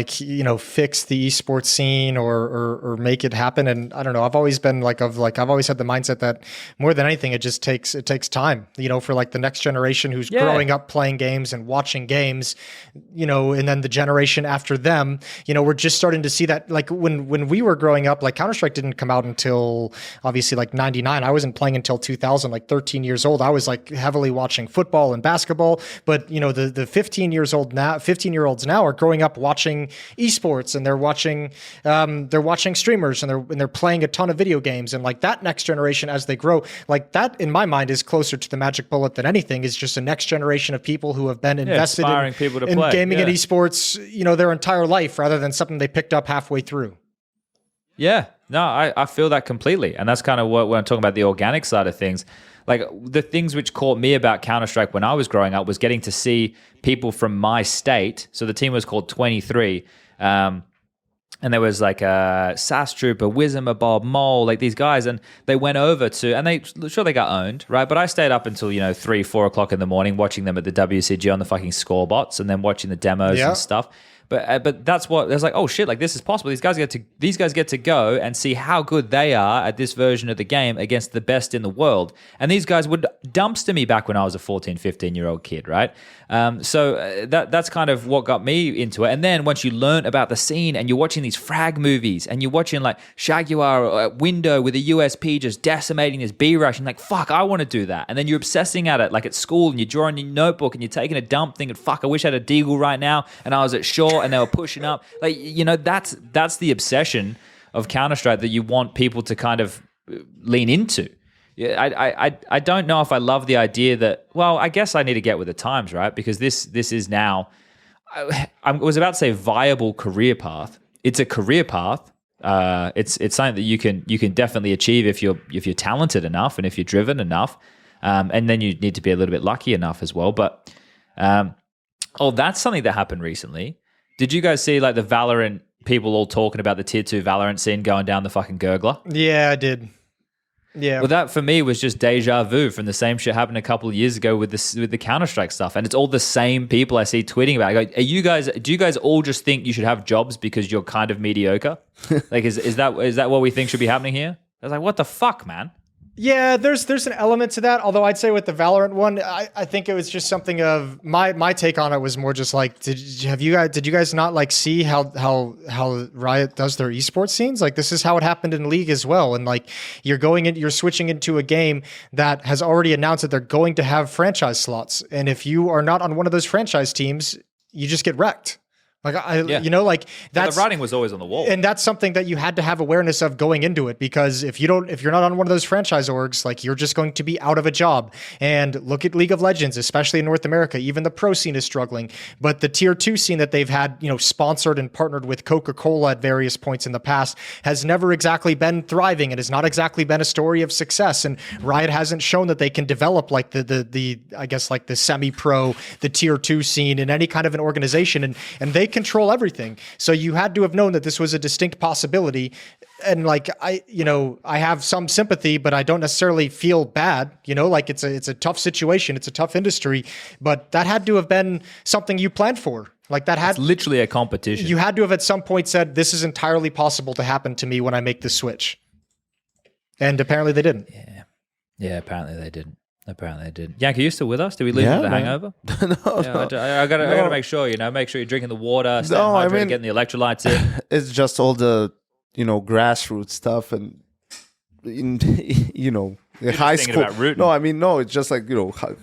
fix the esports scene or make it happen. And I don't know. I've always been I've always had the mindset that more than anything, it takes time, for the next generation who's growing up playing games and watching games, and then the generation after them, we're just starting to see that when we were growing up, Counter-Strike didn't come out until obviously like 99. I wasn't playing until 2000, like 13 years old. I was like heavily watching football and basketball, but you know, the 15-year-olds now are growing up watching esports, and they're watching streamers, and they're playing a ton of video games. And like that next generation, as they grow, like that in my mind is closer to the magic bullet than anything. Is just a next generation of people who have been invested in gaming and esports, you know, their entire life, rather than something they picked up halfway through. Yeah, no, I feel that completely. And that's kind of what when I'm talking about the organic side of things. Like the things which caught me about Counter-Strike when I was growing up was getting to see people from my state. So the team was called 23. And there was like a SAS Trooper, Wizima, Bob, Mole, like these guys. And they went over to, and they got owned, right? But I stayed up until, 3, 4 o'clock in the morning watching them at the WCG on the fucking score bots, and then watching the demos and stuff. But that's what there's like. Oh shit! Like this is possible. These guys get to go and see how good they are at this version of the game against the best in the world. And these guys would dumpster me back when I was a 14, 15-year-old kid, right? So that's kind of what got me into it. And then once you learn about the scene and you're watching these frag movies and you're watching like Shaguar at window with a USP just decimating this B rush, and like fuck, I want to do that. And then you're obsessing at it like at school, and you're drawing your notebook and you're taking a dump thinking, fuck, I wish I had a deagle right now. And I was at shore and they were pushing up. Like, that's the obsession of Counter-Strike that you want people to kind of lean into. I don't know if I love the idea that, well, I guess I need to get with the times, right? Because this is now, I was about to say viable career path. It's a career path. It's something that you can definitely achieve if you're talented enough and if you're driven enough. And then you need to be a little bit lucky enough as well. But that's something that happened recently. Did you guys see like the Valorant people all talking about the tier 2 Valorant scene going down the fucking gurgler? Yeah, I did. Yeah. Well, that for me was just deja vu from the same shit happened a couple of years ago with the Counter-Strike stuff, and it's all the same people I see tweeting about it. Like, do you guys all just think you should have jobs because you're kind of mediocre? Like, is that what we think should be happening here? I was like, what the fuck, man? Yeah, there's an element to that. Although I'd say with the Valorant one, I think it was just something of my take on it was more just like, did you guys not like see how Riot does their esports scenes? Like this is how it happened in League as well. And like you're switching into a game that has already announced that they're going to have franchise slots, and if you are not on one of those franchise teams, you just get wrecked. Like like that's the writing was always on the wall, and that's something that you had to have awareness of going into it, because if you're not on one of those franchise orgs, like you're just going to be out of a job. And look at League of Legends, especially in North America, even the pro scene is struggling. But the tier 2 scene that they've had, sponsored and partnered with Coca-Cola at various points in the past has never exactly been thriving. It has not exactly been a story of success. And Riot hasn't shown that they can develop like the I guess like the semi-pro, the tier 2 scene in any kind of an organization, and they control everything. So you had to have known that this was a distinct possibility. And like I have some sympathy, but I don't necessarily feel bad. Like it's a tough situation, it's a tough industry, but that had to have been something you planned for. Like it's literally a competition. You had to have at some point said, this is entirely possible to happen to me when I make the switch. And apparently they didn't. Yeah, apparently they didn't. Yankee, are you still with us? Did we leave with the hangover? No. I gotta make sure, make sure you're drinking the water, staying hydrated, getting the electrolytes in. It's just all the, grassroots stuff and, high school. No, it's just like,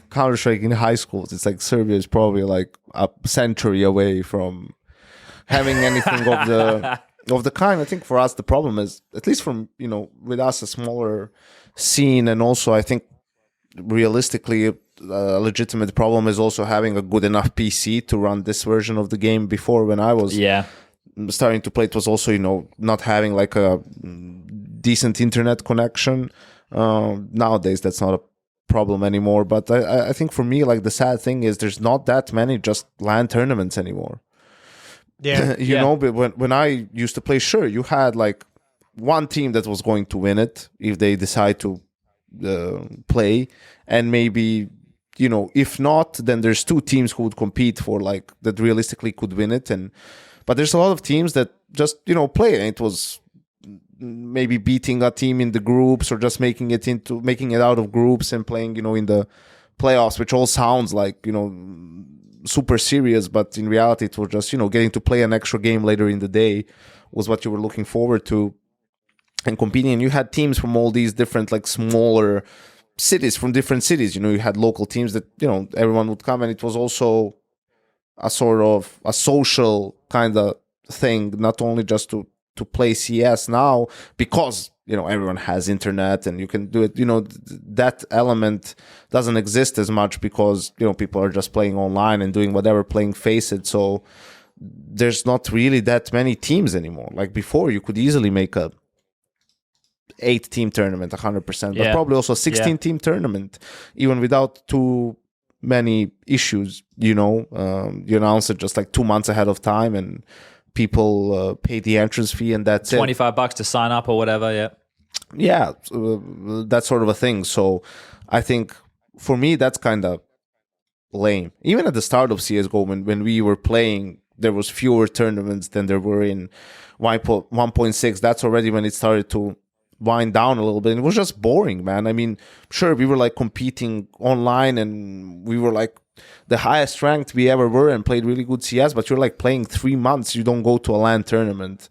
Counter-Strike in high schools. It's like Serbia is probably like a century away from having anything of the kind. I think for us, the problem is, at least from, with us, a smaller scene. And also, I think, realistically, a legitimate problem is also having a good enough PC to run this version of the game. Before, when I was starting to play, it was also not having like a decent internet connection. Nowadays that's not a problem anymore, but I think for me, like, the sad thing is there's not that many just LAN tournaments anymore. But when I used to play, sure, you had like one team that was going to win it if they decide to play, and maybe if not, then there's two teams who would compete for like that realistically could win it. But there's a lot of teams that just play, and it was maybe beating a team in the groups or just making it out of groups and playing in the playoffs, which all sounds like super serious, but in reality it was just getting to play an extra game later in the day was what you were looking forward to. and competing, and you had teams from all these different like smaller cities, from different cities. You know, you had local teams that, you know, everyone would come, and it was also a sort of a social kind of thing, not only just to play CS now, because, you know, everyone has internet and you can do it. You know, that element doesn't exist as much because, you know, people are just playing online and doing whatever, playing Faceit. So there's not really that many teams anymore. Like before, you could easily make a 8-team tournament 100%, but probably also a 16-team tournament, even without too many issues. You know, you announce it just like 2 months ahead of time, and people pay the entrance fee, and that's $25 to sign up or whatever. That sort of a thing. So I think for me that's kind of lame. Even at the start of CSGO, when we were playing, there was fewer tournaments than there were in 1.6. That's already when it started to wind down a little bit. And it was just boring, man. I mean, sure, we were like competing online, and we were like the highest ranked we ever were and played really good CS, but you're like playing 3 months, you don't go to a LAN tournament.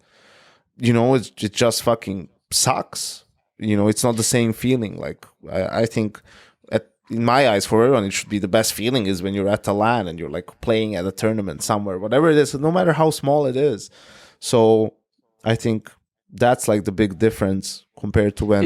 You know, it just fucking sucks. You know, it's not the same feeling. Like, I think in my eyes, for everyone, it should be the best feeling is when you're at a LAN and you're like playing at a tournament somewhere, whatever it is, no matter how small it is. So I think that's like the big difference compared to when I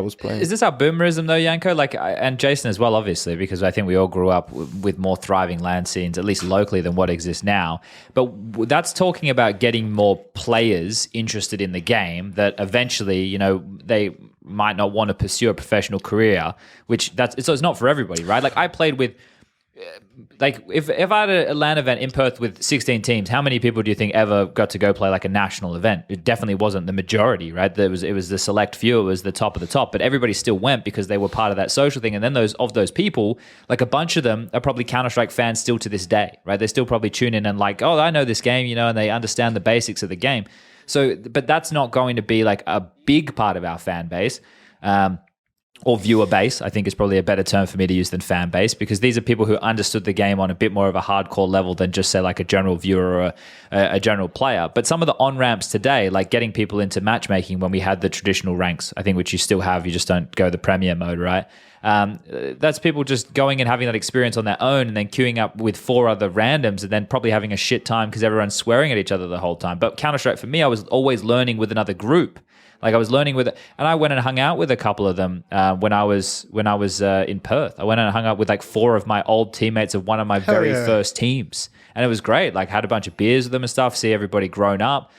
was playing. Is this our boomerism though, Yanko? Like, and Jason as well, obviously, because I think we all grew up with more thriving LAN scenes, at least locally, than what exists now. But that's talking about getting more players interested in the game that eventually, you know, they might not want to pursue a professional career, so it's not for everybody, right? Like I played with, like if I had a LAN event in Perth with 16 teams, how many people do you think ever got to go play like a national event? It definitely wasn't the majority, right? It was the select few, it was the top of the top, but everybody still went because they were part of that social thing. And then those people, like a bunch of them are probably Counter-Strike fans still to this day, right? They still probably tune in and like, oh, I know this game, you know, and they understand the basics of the game. So, but that's not going to be like a big part of our fan base. Or viewer base, I think is probably a better term for me to use than fan base, because these are people who understood the game on a bit more of a hardcore level than just say like a general viewer or a general player. But some of the on-ramps today, like getting people into matchmaking when we had the traditional ranks, I think, which you still have, you just don't go the premier mode, right? That's people just going and having that experience on their own and then queuing up with 4 other randoms and then probably having a shit time because everyone's swearing at each other the whole time. But Counter-Strike for me, I was always learning with another group. Like I was learning with it, and I went and hung out with a couple of them when I was in Perth. I went and hung out with like 4 of my old teammates of one of my very first teams, and it was great. Like had a bunch of beers with them and stuff. See everybody grown up,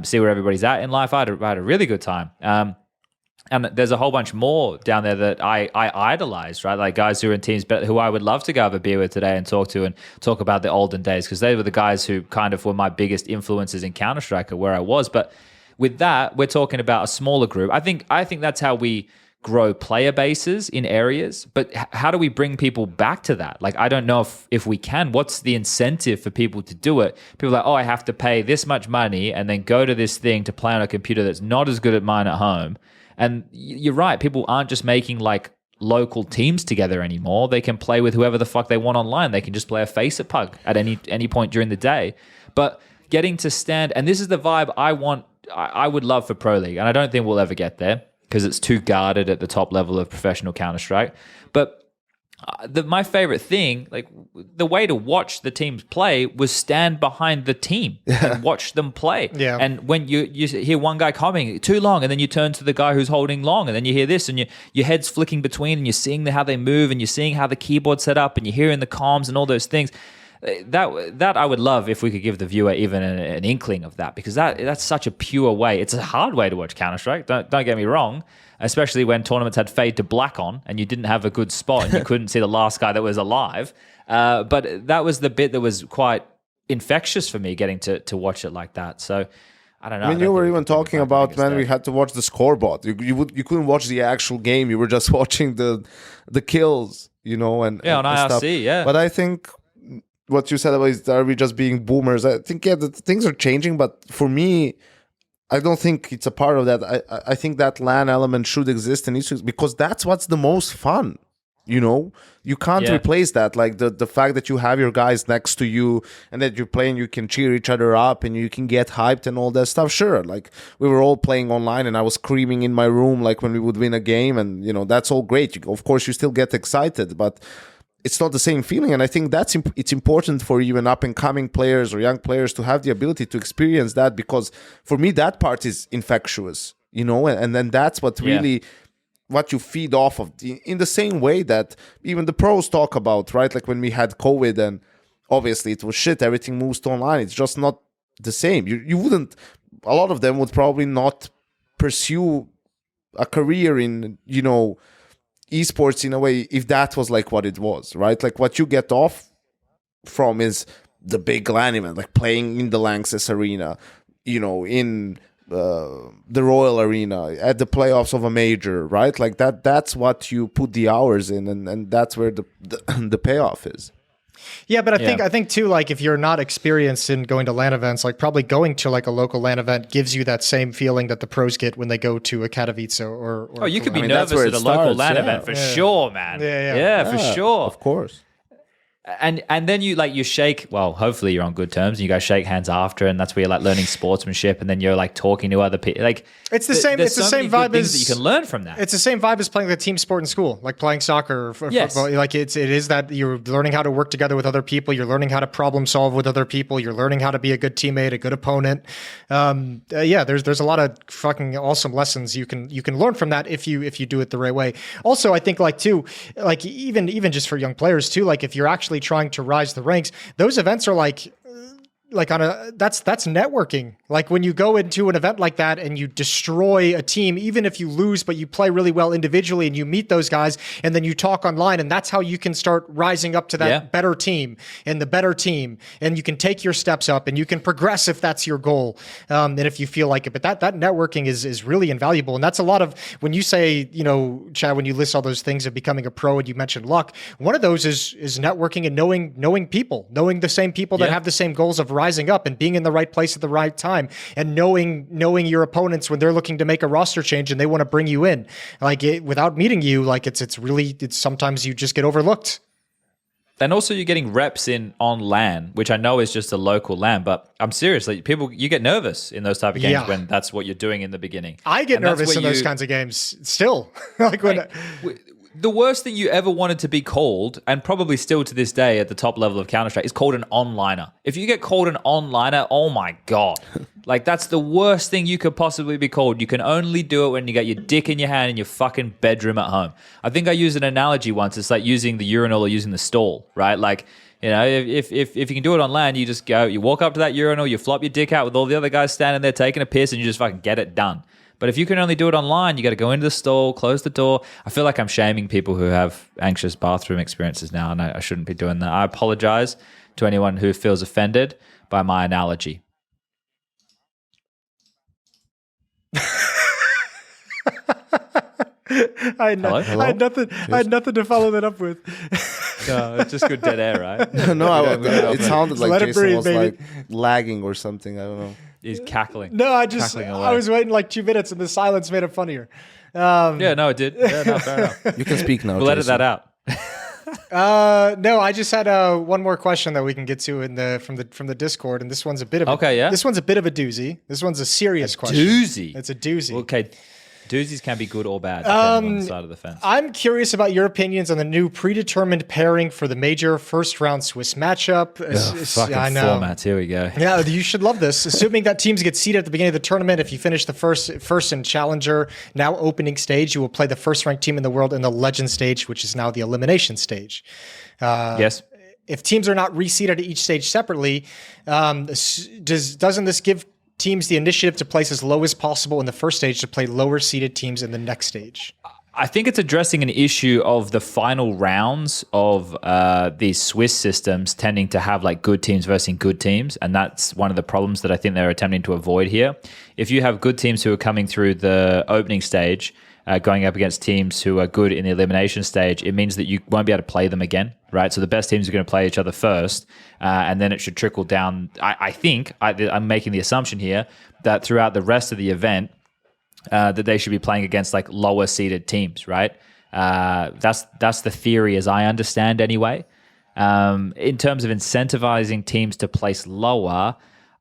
see where everybody's at in life. I had a really good time. And there's a whole bunch more down there that I idolize, right? Like guys who are in teams, but who I would love to go have a beer with today and talk about the olden days, because they were the guys who kind of were my biggest influences in Counter-Strike or where I was, but. With that, we're talking about a smaller group. I think that's how we grow player bases in areas. But how do we bring people back to that? Like, I don't know if we can. What's the incentive for people to do it? People are like, oh, I have to pay this much money and then go to this thing to play on a computer that's not as good as mine at home. And you're right. People aren't just making like local teams together anymore. They can play with whoever the fuck they want online. They can just play a Faceit pug at any point during the day. But getting to stand, and this is the vibe I would love for Pro League, and I don't think we'll ever get there because it's too guarded at the top level of professional Counter-Strike. But my favorite thing, like the way to watch the teams play was stand behind the team and watch them play. Yeah. And when you hear one guy coming too long, and then you turn to the guy who's holding long, and then you hear this, and your head's flicking between, and you're seeing how they move, and you're seeing how the keyboard's set up, and you're hearing the comms and all those things. That I would love if we could give the viewer even an inkling of that, because that's such a pure way. It's a hard way to watch Counter-Strike. Don't get me wrong, especially when tournaments had fade to black on and you didn't have a good spot and you couldn't see the last guy that was alive. But that was the bit that was quite infectious for me, getting to watch it like that. So I don't know. I mean, you were even talking about when we had to watch the scoreboard. You couldn't watch the actual game. You were just watching the kills, you know, and on IRC, stuff. Yeah. But I think what you said about are we just being boomers? I think the things are changing, but for me, I don't think it's a part of that. I think that LAN element should exist and because that's what's the most fun. You know, you can't replace that. Like the fact that you have your guys next to you and that you're playing, you can cheer each other up and you can get hyped and all that stuff. Sure, like we were all playing online and I was screaming in my room like when we would win a game, and you know that's all great. Of course, you still get excited, but it's not the same feeling. And I think it's important for even up and coming players or young players to have the ability to experience that, because for me that part is infectious. You know, and then that's what really. What you feed off of, in the same way that even the pros talk about, right? Like when we had COVID and obviously it was shit, everything moves to online. It's just not the same. You wouldn't, a lot of them would probably not pursue a career in, you know, esports in a way if that was like what it was, right? Like what you get off from is the big LAN event, like playing in the Lanxess arena, you know, in the Royal Arena, at the playoffs of a major, right? Like that's what you put the hours in, and that's where the payoff is. Yeah, but I think too, like if you're not experienced in going to LAN events, like probably going to like a local LAN event gives you that same feeling that the pros get when they go to a Katowice or oh, you could be nervous at a local LAN event for sure, man. Yeah, for sure. Of course. And then you shake, well, hopefully you're on good terms and you guys shake hands after, and that's where you're like learning sportsmanship, and then you're like talking to other people. Like it's the same vibe as that you can learn from that. It's the same vibe as playing a team sport in school, like playing soccer or football. Like it is that you're learning how to work together with other people, you're learning how to problem solve with other people, you're learning how to be a good teammate, a good opponent. There's a lot of fucking awesome lessons you can learn from that if you do it the right way. Also, I think like too, like even just for young players too, like if you're actually trying to rise the ranks, those events are like that's networking. Like when you go into an event like that and you destroy a team, even if you lose, but you play really well individually and you meet those guys and then you talk online, and that's how you can start rising up to that better team and the better team, and you can take your steps up and you can progress if that's your goal. And if you feel like it, but that networking is really invaluable. And that's a lot of, when you say, you know, Chad, when you list all those things of becoming a pro and you mentioned luck, one of those is networking and knowing people, knowing the same people that have the same goals of rising up and being in the right place at the right time, and knowing your opponents when they're looking to make a roster change and they want to bring you in, like without meeting you, like it's sometimes you just get overlooked. And also you're getting reps in on LAN, which I know is just a local LAN, but I'm serious, like you get nervous in those type of games when that's what you're doing in the beginning. I get nervous in those kinds of games still. Like when the worst thing you ever wanted to be called, and probably still to this day at the top level of Counter-Strike, is called an onliner. If you get called an onliner, oh my God. Like, that's the worst thing you could possibly be called. You can only do it when you got your dick in your hand in your fucking bedroom at home. I think I used an analogy once. It's like using the urinal or using the stall, right? Like, you know, if you can do it on LAN, you just go, you walk up to that urinal, you flop your dick out with all the other guys standing there taking a piss, and you just fucking get it done. But if you can only do it online, you got to go into the stall, close the door. I feel like I'm shaming people who have anxious bathroom experiences now, and I shouldn't be doing that. I apologize to anyone who feels offended by my analogy. I had nothing to follow that up with. No, it's just good dead air, right? It sounded like Jason breathe, was baby. like lagging or something. I don't know. He's cackling. No, I was waiting like 2 minutes and the silence made it funnier. Yeah, no, it did. Yeah, no, fair enough. You can speak now. We'll edit that out. No, I just had one more question that we can get to from the Discord, and this one's a bit of this one's a bit of a doozy. This one's a serious question. Doozy. It's a doozy. Okay. Doozies can be good or bad, depending on the side of the fence. I'm curious about your opinions on the new predetermined pairing for the major first round Swiss matchup. I know. Formats. Here we go. Yeah, you should love this. Assuming that teams get seeded at the beginning of the tournament, if you finish the first in Challenger, now opening stage, you will play the first ranked team in the world in the Legend stage, which is now the elimination stage. Yes. If teams are not reseeded at each stage separately, doesn't this give teams the initiative to place as low as possible in the first stage to play lower seeded teams in the next stage? I think it's addressing an issue of the final rounds of these Swiss systems tending to have like good teams versus good teams. And that's one of the problems that I think they're attempting to avoid here. If you have good teams who are coming through the opening stage, going up against teams who are good in the elimination stage, it means that you won't be able to play them again, right? So the best teams are going to play each other first, and then it should trickle down. I think, I'm making the assumption here, that throughout the rest of the event, that they should be playing against like lower seeded teams, right? That's the theory as I understand anyway. In terms of incentivizing teams to place lower,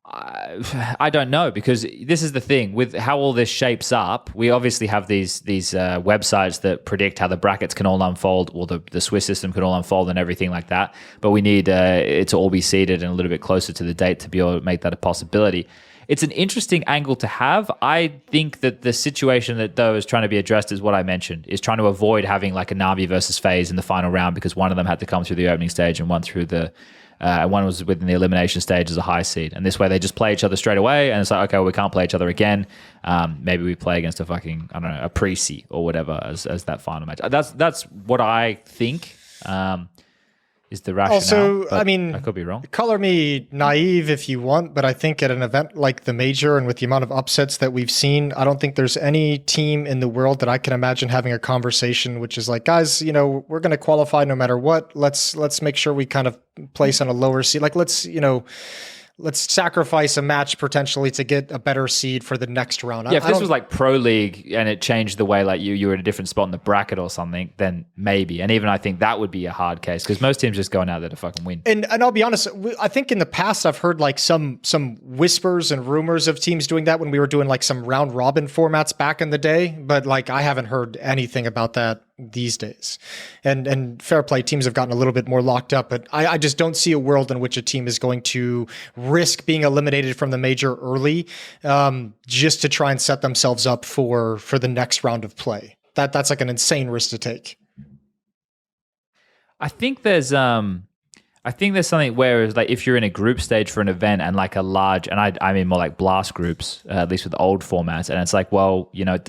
I don't know, because this is the thing with how all this shapes up. We obviously have these websites that predict how the brackets can all unfold, or the Swiss system can all unfold and everything like that. But we need it to all be seeded and a little bit closer to the date to be able to make that a possibility. It's an interesting angle to have. I think that the situation that though is trying to be addressed is what I mentioned, is trying to avoid having like a Na'Vi versus FaZe in the final round, because one of them had to come through the opening stage and one through the one was within the elimination stage as a high seed. And this way they just play each other straight away, and it's like, okay, well, we can't play each other again. Maybe we play against a fucking, I don't know, a pre-seed or whatever as that final match. That's what I think. Is the rationale. Also, I mean, I could be wrong. Color me naive if you want, but I think at an event like the Major and with the amount of upsets that we've seen, I don't think there's any team in the world that I can imagine having a conversation which is like, guys, you know, we're going to qualify no matter what. Let's make sure we kind of place on a lower seed. Like, let's sacrifice a match potentially to get a better seed for the next round. Yeah, if this was like Pro League and it changed the way like you were in a different spot in the bracket or something, then maybe. And even I think that would be a hard case, because most teams just going out there to fucking win. And I'll be honest, I think in the past I've heard like some whispers and rumors of teams doing that when we were doing like some round robin formats back in the day, but like I haven't heard anything about that these days. And fair play, teams have gotten a little bit more locked up, but I just don't see a world in which a team is going to risk being eliminated from the Major early just to try and set themselves up for the next round of play. That's like an insane risk to take. I think there's something where like if you're in a group stage for an event and like a large, and I mean more like blast groups, at least with old formats, and it's like, well, you know,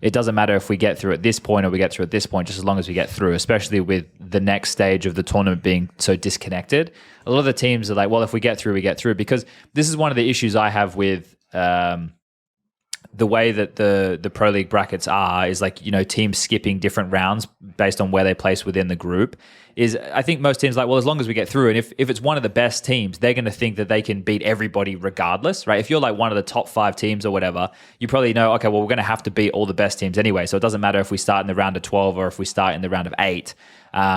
it doesn't matter if we get through at this point or we get through at this point, just as long as we get through, especially with the next stage of the tournament being so disconnected. A lot of the teams are like, well, if we get through, we get through, because this is one of the issues I have with the way that the Pro League brackets is like, you know, teams skipping different rounds based on where they place within the group. Is I think most teams are like, well, as long as we get through, and if it's one of the best teams, they're going to think that they can beat everybody regardless, right? If you're like one of the top 5 teams or whatever, you probably know, okay, well, we're going to have to beat all the best teams anyway, so it doesn't matter if we start in the round of 12 or if we start in the round of 8,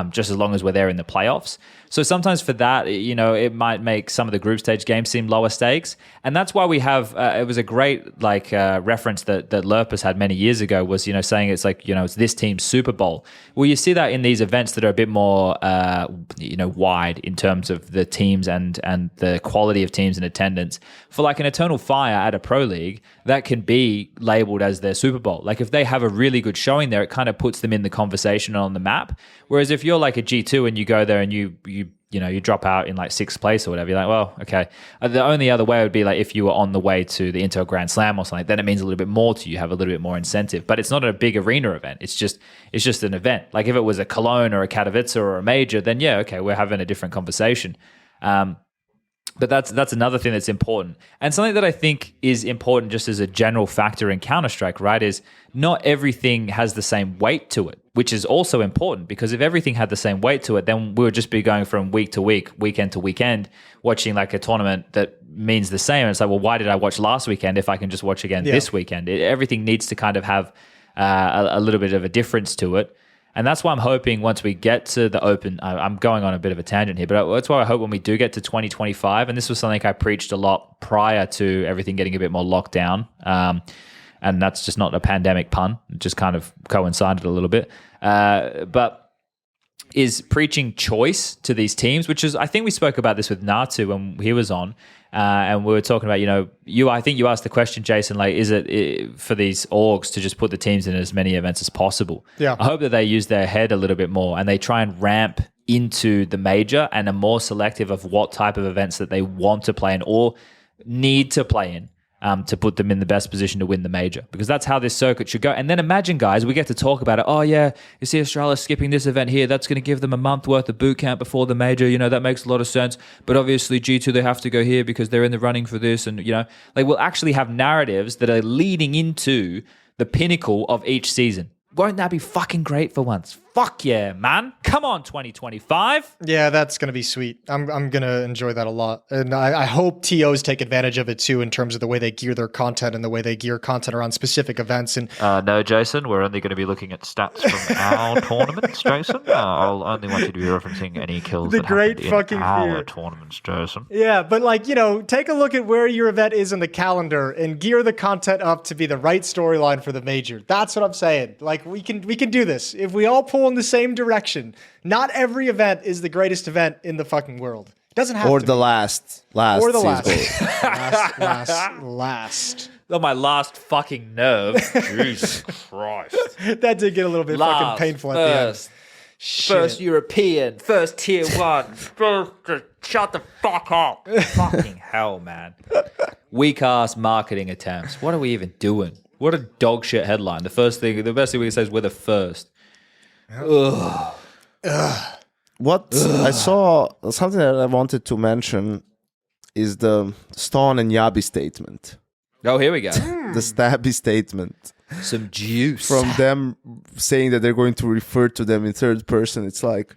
just as long as we're there in the playoffs. So sometimes for that, you know, it might make some of the group stage games seem lower stakes, and that's why we have. It was a great like reference that Lerpus had many years ago, was, you know, saying it's like, you know, it's this team's Super Bowl. Well, you see that in these events that are a bit more you know, wide in terms of the teams and the quality of teams in attendance. For like an Eternal Fire at a Pro League, that can be labeled as their Super Bowl. Like if they have a really good showing there, it kind of puts them in the conversation on the map. Whereas if you're like a G2 and you go there and you drop out in like 6th place or whatever, you're like, well, okay. The only other way would be like if you were on the way to the Intel Grand Slam or something, then it means a little bit more to you, have a little bit more incentive. But it's not a big arena event. It's just an event. Like if it was a Cologne or a Katowice or a Major, then yeah, okay, we're having a different conversation. But that's another thing that's important. And something that I think is important just as a general factor in Counter-Strike, right, is not everything has the same weight to it, which is also important, because if everything had the same weight to it, then we would just be going from week to week, weekend to weekend, watching like a tournament that means the same. And it's like, well, why did I watch last weekend if I can just watch again this weekend? Everything needs to kind of have a little bit of a difference to it. And that's why I'm hoping once we get to the Open, I'm going on a bit of a tangent here, but that's why I hope when we do get to 2025, and this was something I preached a lot prior to everything getting a bit more locked down, and that's just not a pandemic pun, it just kind of coincided a little bit, but is preaching choice to these teams, which is, I think we spoke about this with Natu when he was on, and we were talking about, you know, I think you asked the question, Jason, like, is it for these orgs to just put the teams in as many events as possible? Yeah. I hope that they use their head a little bit more and they try and ramp into the Major and are more selective of what type of events that they want to play in or need to play in. To put them in the best position to win the Major, because that's how this circuit should go. And then imagine, guys, we get to talk about it. Oh yeah, you see Australia skipping this event here. That's going to give them a month worth of boot camp before the Major. You know, that makes a lot of sense. But obviously G2, they have to go here because they're in the running for this. And, you know, like we'll actually have narratives that are leading into the pinnacle of each season. Won't that be fucking great for once? Fuck yeah, man. Come on, 2025. Yeah, that's going to be sweet. I'm going to enjoy that a lot. And I hope TOs take advantage of it too in terms of the way they gear their content and the way they gear content around specific events. And no, Jason, we're only going to be looking at stats from our tournaments, Jason. I'll only want you to be referencing any kills that happened in our tournaments, Jason. Yeah, but like, take a look at where your event is in the calendar and gear the content up to be the right storyline for the major. That's what I'm saying. Like, we can do this. If we all pull in the same direction. Not every event is the greatest event in the fucking world. It doesn't have to be. Last. Or the CSGO. last. Oh, my last fucking nerve. Jesus Christ. That did get a little bit fucking painful at the end. First European, first tier 1. Shut the fuck up. Fucking hell, man. Weak ass marketing attempts. What are we even doing? What a dog shit headline. The best thing we can say is we're the first. Ugh. I saw something that I wanted to mention is the Stavn and Jabbi statement. Oh, here we go. The Stabby statement. Some juice. From them saying that they're going to refer to them in third person. It's like,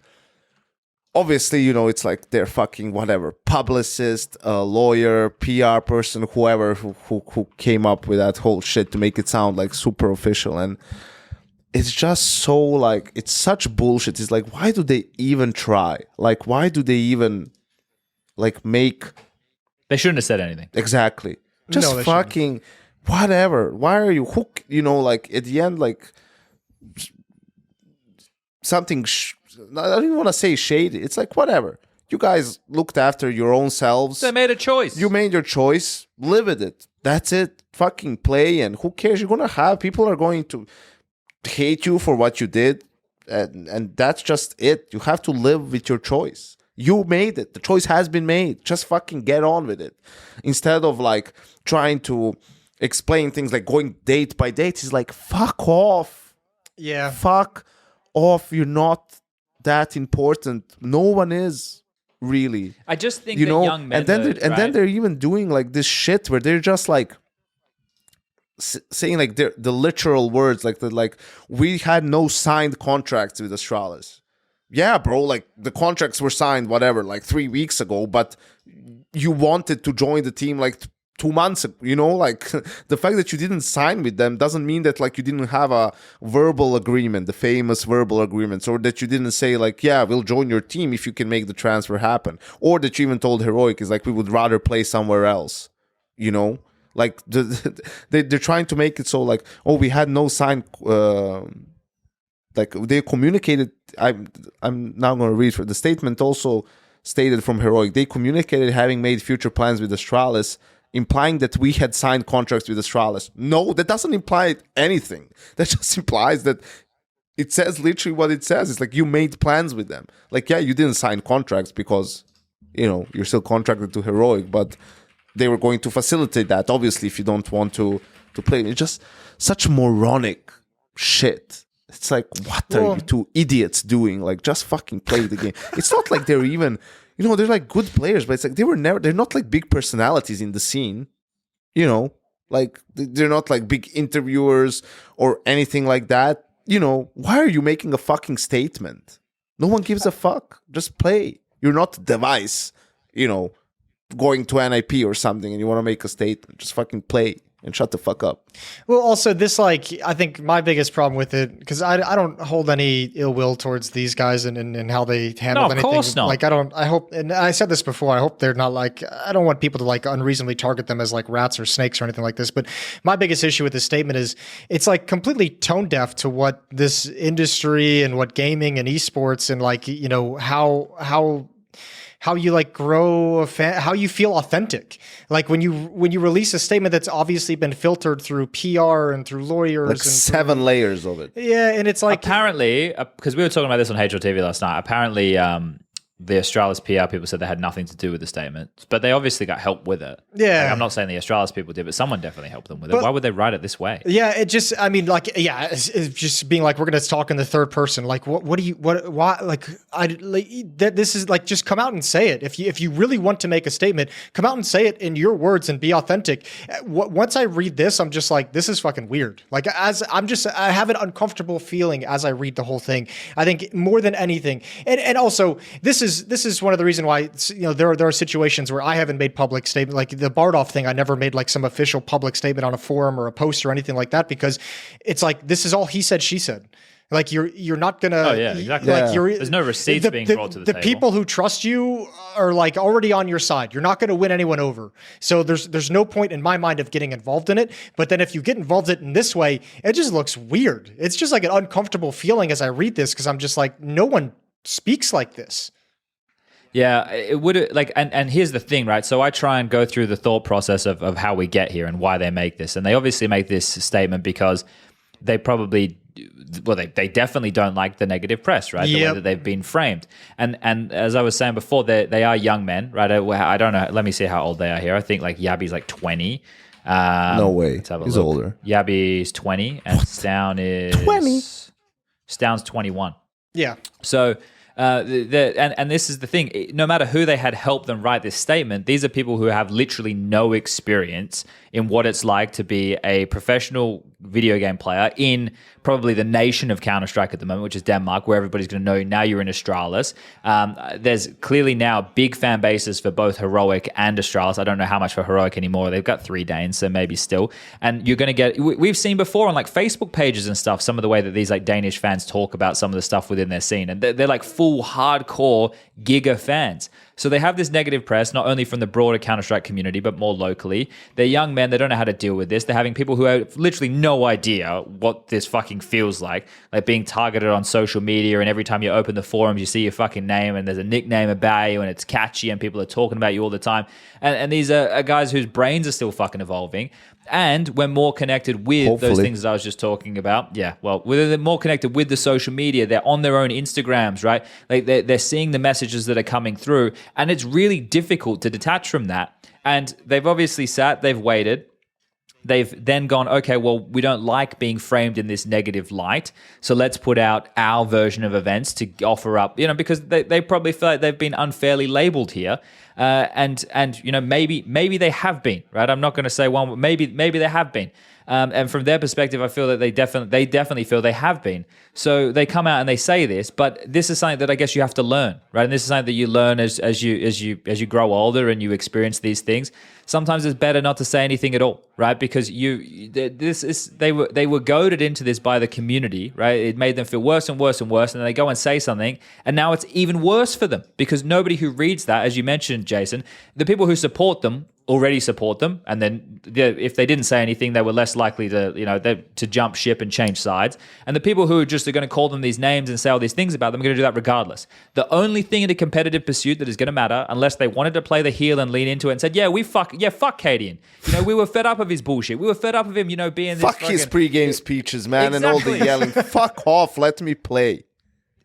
obviously, it's like they're fucking whatever, publicist, lawyer, PR person, whoever who came up with that whole shit to make it sound like super official. And it's just so like, it's such bullshit. It's like, why do they even try? Like, why do they even like make... They shouldn't have said anything. Exactly. Just fucking whatever. Why are you like at the end, like something, I don't even want to say shady. It's like, whatever. You guys looked after your own selves. They made a choice. You made your choice. Live with it. That's it. Fucking play. And who cares? You're going to have, people are going to hate you for what you did, and that's just it. You have to live with your choice. You made it. The choice has been made. Just fucking get on with it. Instead of like trying to explain things like going date by date, it's like, fuck off. Yeah. Fuck off. You're not that important. No one is really. I just think that young men, then they're even doing like this shit where they're just like saying like the literal words, like we had no signed contracts with Astralis. Yeah, bro, like the contracts were signed, whatever, like 3 weeks ago, but you wanted to join the team like 2 months ago, like the fact that you didn't sign with them doesn't mean that like you didn't have a verbal agreement, the famous verbal agreements, or that you didn't say like, yeah, we'll join your team if you can make the transfer happen, or that you even told Heroic is like, we would rather play somewhere else, like they're trying to make it so like, oh, we had no signed, like they communicated. I'm now going to read for the statement. Also stated from Heroic, they communicated having made future plans with Astralis, implying that we had signed contracts with Astralis. No, that doesn't imply anything. That just implies that it says literally what it says. It's like you made plans with them. Like, yeah, you didn't sign contracts because you're still contracted to Heroic, but they were going to facilitate that, obviously, if you don't want to play. It's just such moronic shit. It's like, what are you two idiots doing? Like, just fucking play the game. It's not like they're even, they're like good players, but it's like they're not like big personalities in the scene, like they're not like big interviewers or anything like that. Why are you making a fucking statement? No one gives a fuck. Just play. You're not Device, going to NIP or something and you want to make a statement. Just fucking play and shut the fuck up. Well, also this, like, I think my biggest problem with it, because I don't hold any ill will towards these guys and how they handle anything. Of course not. Like, I hope, and I said this before, I hope they're not like, I don't want people to like unreasonably target them as like rats or snakes or anything like this. But my biggest issue with this statement is it's like completely tone deaf to what this industry and what gaming and esports and like, how you like grow how you feel authentic. Like when you release a statement that's obviously been filtered through PR and through lawyers, like and 7 layers of it. Yeah, and it's like apparently, because we were talking about this on HLTV last night. Apparently, the Australis PR people said they had nothing to do with the statement, but they obviously got help with it. Yeah. Like, I'm not saying the Australis people did, but someone definitely helped them with it. Why would they write it this way? Yeah, it just, I mean, like, yeah, it's just being like, we're going to talk in the third person. Like, why, like, this is like, just come out and say it. If you really want to make a statement, come out and say it in your words and be authentic. Once I read this, I'm just like, this is fucking weird. Like, I have an uncomfortable feeling as I read the whole thing. I think more than anything. And also, this is one of the reasons why, you know, there are situations where I haven't made public statement, like the Bardolph thing. I never made like some official public statement on a forum or a post or anything like that, because it's like, this is all he said, she said. Like you're not gonna. Oh yeah, exactly. Like there's no receipts being brought to the table. The people who trust you are like already on your side. You're not going to win anyone over. So there's no point in my mind of getting involved in it. But then if you get involved in this way, it just looks weird. It's just like an uncomfortable feeling as I read this, because I'm just like, no one speaks like this. Yeah, it would like, and here's the thing, right? So I try and go through the thought process of how we get here and why they make this. And they obviously make this statement because they probably, well, they definitely don't like the negative press, right? The way that they've been framed. And as I was saying before, they are young men, right? I don't know. Let me see how old they are here. I think like Jabbi's like 20. No way. He's older. Jabbi's 20 and Stavn is 20. Stavn's 21. Yeah. So and this is the thing, no matter who they had helped them write this statement, these are people who have literally no experience in what it's like to be a professional video game player in probably the nation of Counter-Strike at the moment, which is Denmark, where everybody's going to know now you're in Astralis. There's clearly now big fan bases for both Heroic and Astralis. I don't know how much for Heroic anymore. They've got 3 Danes, so maybe still. And you're going to get, we've seen before on like Facebook pages and stuff, some of the way that these like Danish fans talk about some of the stuff within their scene. And they're like full hardcore giga fans. So they have this negative press, not only from the broader Counter-Strike community, but more locally. They're young men. They don't know how to deal with this. They're having people who have literally no idea what this fucking feels like being targeted on social media. And every time you open the forums, you see your fucking name and there's a nickname about you and it's catchy and people are talking about you all the time. And these are guys whose brains are still fucking evolving. And we're more connected with those things that I was just talking about. Yeah, well, they're more connected with the social media. They're on their own Instagrams, right? Like they're seeing the messages that are coming through. And it's really difficult to detach from that. And they've obviously they've waited. They've then gone, okay, well, we don't like being framed in this negative light, so let's put out our version of events to offer up, you know, because they probably feel like they've been unfairly labeled here. And you know, maybe they have been, right? I'm not going to say one, maybe they have been. And from their perspective, I feel that they definitely feel they have been. So they come out and they say this, but this is something that I guess you have to learn, right? And this is something that you learn as you grow older and you experience these things. Sometimes it's better not to say anything at all, right? Because they were goaded into this by the community, right? It made them feel worse and worse and worse, and then they go and say something, and now it's even worse for them because nobody who reads that, as you mentioned, Jason, the people who support them already support them, and then if they didn't say anything, they were less likely to jump ship and change sides. And the people who just are going to call them these names and say all these things about them are going to do that regardless. The only thing in a competitive pursuit that is going to matter, unless they wanted to play the heel and lean into it and said, fuck Cadian. You know, we were fed up of his bullshit. We were fed up of him, you know, being this fuck his pre-game speeches, man, exactly. And all the yelling. Fuck off, let me play.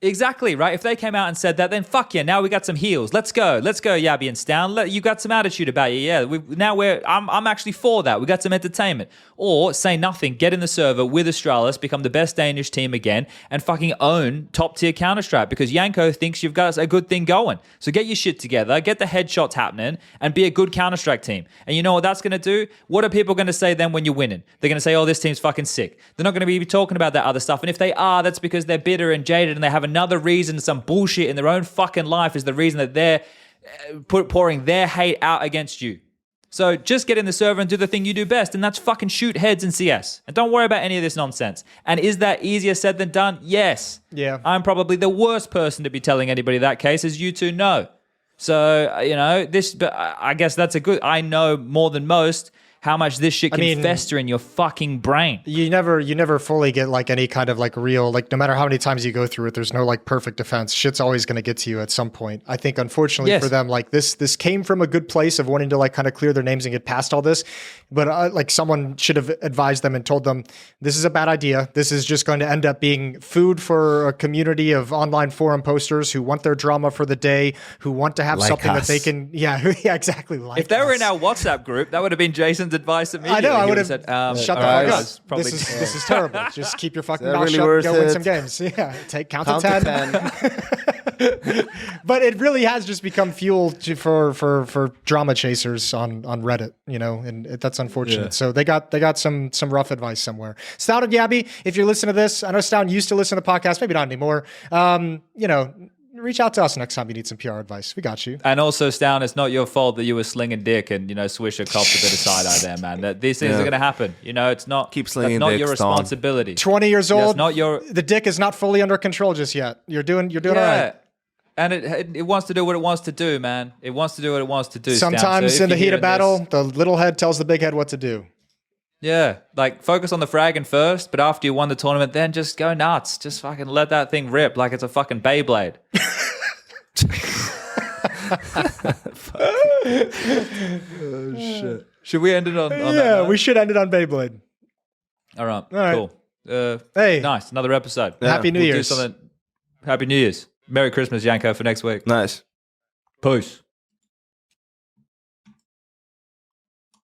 Exactly, right? If they came out and said that, then fuck yeah, now we got some heels. Let's go, Jabbi and Stavn. You got some attitude about you, yeah. I'm actually for that. We got some entertainment. Or say nothing, get in the server with Astralis, become the best Danish team again, and fucking own top-tier Counter-Strike because Yanko thinks you've got a good thing going. So get your shit together, get the headshots happening, and be a good Counter-Strike team. And you know what that's going to do? What are people going to say then when you're winning? They're going to say, oh, this team's fucking sick. They're not going to be talking about that other stuff. And if they are, that's because they're bitter and jaded and they have another reason, some bullshit in their own fucking life is the reason that they're pouring their hate out against you. So just get in the server and do the thing you do best, and that's fucking shoot heads in CS. And don't worry about any of this nonsense. And is that easier said than done? Yes. Yeah. I'm probably the worst person to be telling anybody that case, as you two know. So, you know, but I guess that's I know more than most how much this shit can fester in your fucking brain. You never fully get like any kind of like real, like no matter how many times you go through it, there's no like perfect defense. Shit's always going to get to you at some point. I think unfortunately for them, like this came from a good place of wanting to like kind of clear their names and get past all this. But like someone should have advised them and told them, this is a bad idea. This is just going to end up being food for a community of online forum posters who want their drama for the day, who want to have something that they can, yeah, exactly. Like if they were in our WhatsApp group, that would have been Jason's advice immediately. I know, I would have said, shut the fuck up. This is terrible. Just keep your fucking mouth shut and go win some games. Yeah, count to 10. But it really has just become fuel for drama chasers on Reddit, you know, and that's unfortunate. Yeah. So they got some rough advice somewhere. Stavn and Jabbi, if you're listening to this, I know Stavn used to listen to the podcast, maybe not anymore. You know, reach out to us next time you need some PR advice. We got you. And also, Stavn, it's not your fault that you were slinging dick and, you know, Swisher copped a bit of side eye there, man. That these things are going to happen. You know, it's not. Keep slinging. That's not your responsibility. 20 years old. Not your. The dick is not fully under control just yet. You're doing all right. And it wants to do what it wants to do, man. It wants to do what it wants to do. Sometimes so in the heat of battle, the little head tells the big head what to do. Yeah, like focus on the fragging first, but after you won the tournament, then just go nuts. Just fucking let that thing rip like it's a fucking Beyblade. Oh shit! Should we end it on that note? We should end it on Beyblade. All right, cool. Hey, nice, another episode. Yeah. Happy New Year's. Happy New Year's. Merry Christmas, Yanko, for next week. Nice. Peace.